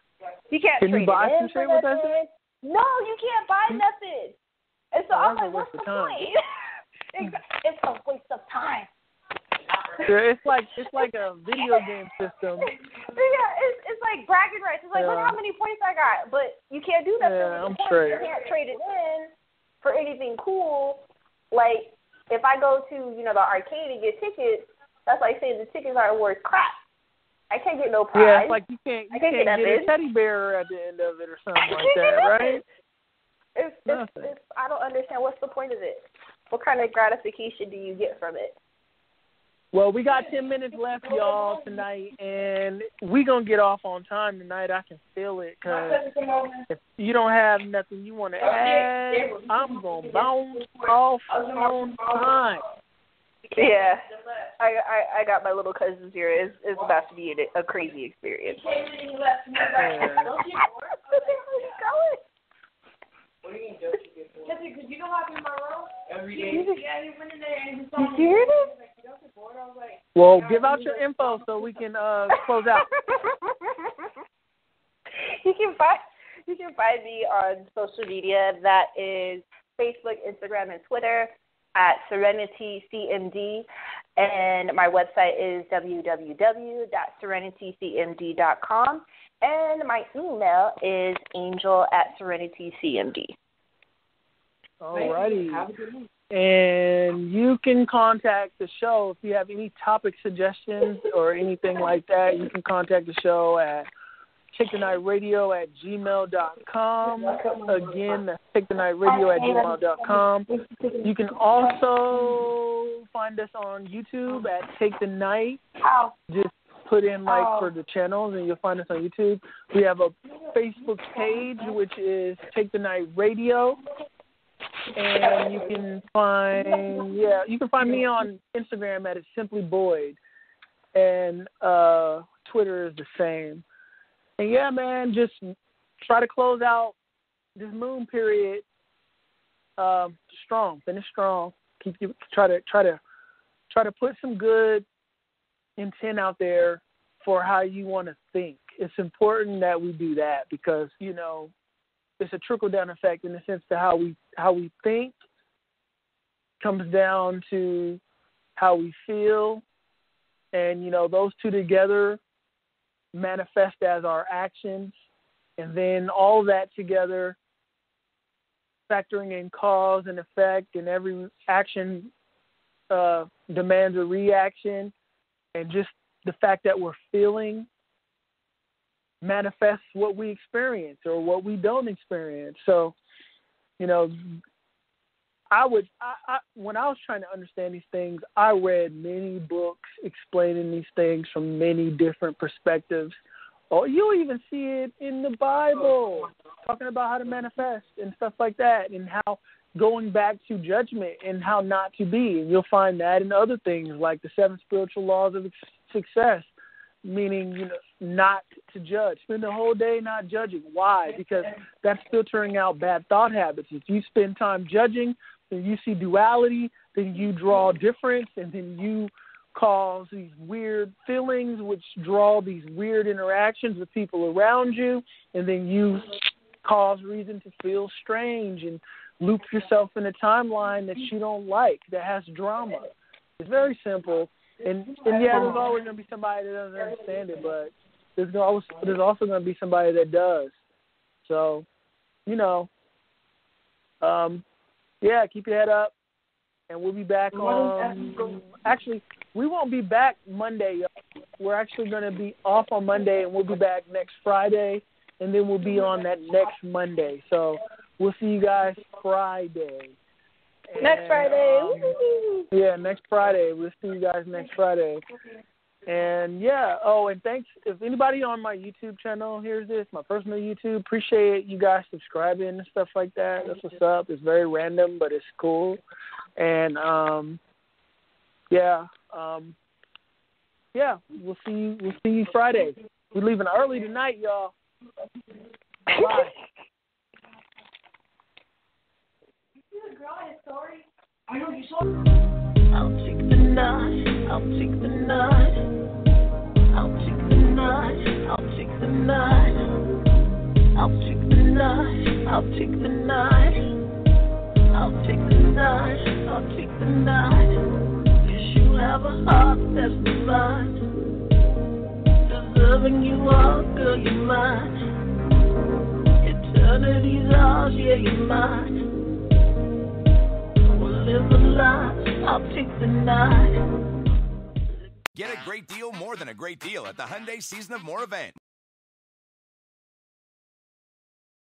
S4: You can't trade it in for nothing. No, you can't buy nothing. And so I'm like, what's the point? It's a waste of time.
S3: Yeah, it's like a video game system.
S4: Yeah, it's like bragging rights. It's like, look how many points I got. But you can't do nothing with the points. You can't trade it in for anything cool. Like, if I go to, you know, the arcade and get tickets, that's like saying the tickets aren't worth crap. I can't get no prize.
S3: Yeah, it's like you can't get a teddy bear at the end of it or something like that, right?
S4: It's, I don't understand. What's the point of it? What kind of gratification do you get from it?
S3: Well, we got 10 minutes left, y'all, tonight, and we going to get off on time tonight. I can feel it, because if you don't have nothing you want to add, I'm going to bounce off on time.
S4: Yeah, I got my little cousins here. It's about to be a crazy experience.
S5: What are you going to do?
S1: Because you know how I be in my room?
S5: Every day.
S1: Yeah, he went in there and he saw me.
S4: You heard it?
S3: Well, give out your info so we can close out.
S4: You can find me on social media. That is Facebook, Instagram, and Twitter at Serenity CMD. And my website is www.serenitycmd.com. And my email is angel@serenitycmd.
S3: All righty. And you can contact the show if you have any topic suggestions or anything like that. You can contact the show at takethenightradio@gmail.com. Again, that's takethenightradio@gmail.com. You can also find us on YouTube at Take the Night. Just put in for the channels and you'll find us on YouTube. We have a Facebook page, which is Take the Night Radio. And you can find me on Instagram at It's Simply Boyd, and Twitter is the same. And yeah, man, just try to close out this moon period strong. Finish strong. Try to put some good intent out there for how you want to think. It's important that we do that because, you know, it's a trickle-down effect in the sense to how we think comes down to how we feel. And, you know, those two together manifest as our actions. And then all that together, factoring in cause and effect, and every action demands a reaction. And just the fact that we're feeling manifests what we experience or what we don't experience. So, you know, I when I was trying to understand these things, I read many books explaining these things from many different perspectives. Oh, you'll even see it in the Bible, talking about how to manifest and stuff like that, and how going back to judgment and how not to be. And you'll find that in other things like the 7 spiritual laws of success, meaning, you know, not to judge. Spend the whole day not judging. Why? Because that's filtering out bad thought habits. If you spend time judging, then you see duality, then you draw difference, and then you cause these weird feelings, which draw these weird interactions with people around you, and then you cause reason to feel strange and loop yourself in a timeline that you don't like, that has drama. It's very simple. And yeah, there's always going to be somebody that doesn't understand it, but there's also going to be somebody that does. So, you know, yeah, keep your head up, and we'll be back on. Actually, we won't be back Monday. Y'all. We're actually going to be off on Monday, and we'll be back next Friday, and then we'll be on that next Monday. So we'll see you guys Friday.
S4: Next Friday.
S3: Yeah, next Friday. We'll see you guys next Friday. And, yeah, and thanks. If anybody on my YouTube channel hears this, my personal YouTube, appreciate you guys subscribing and stuff like that. That's what's up. It's very random, but it's cool. And, yeah, we'll see you Friday. We're leaving early tonight, y'all. Bye.
S5: I know you saw.
S2: I'll take the night. I'll take the night. I'll take the night. I'll take the night. I'll take the night. I'll take the night. I'll take the night. I'll take the night. 'Cause you have a heart that's divine. Deserving you all, girl, you're mine. Eternity's ours, yeah, you're mine. Live a lie, I'll take the night.
S6: Get a great deal more than a great deal at the Hyundai Season of More event.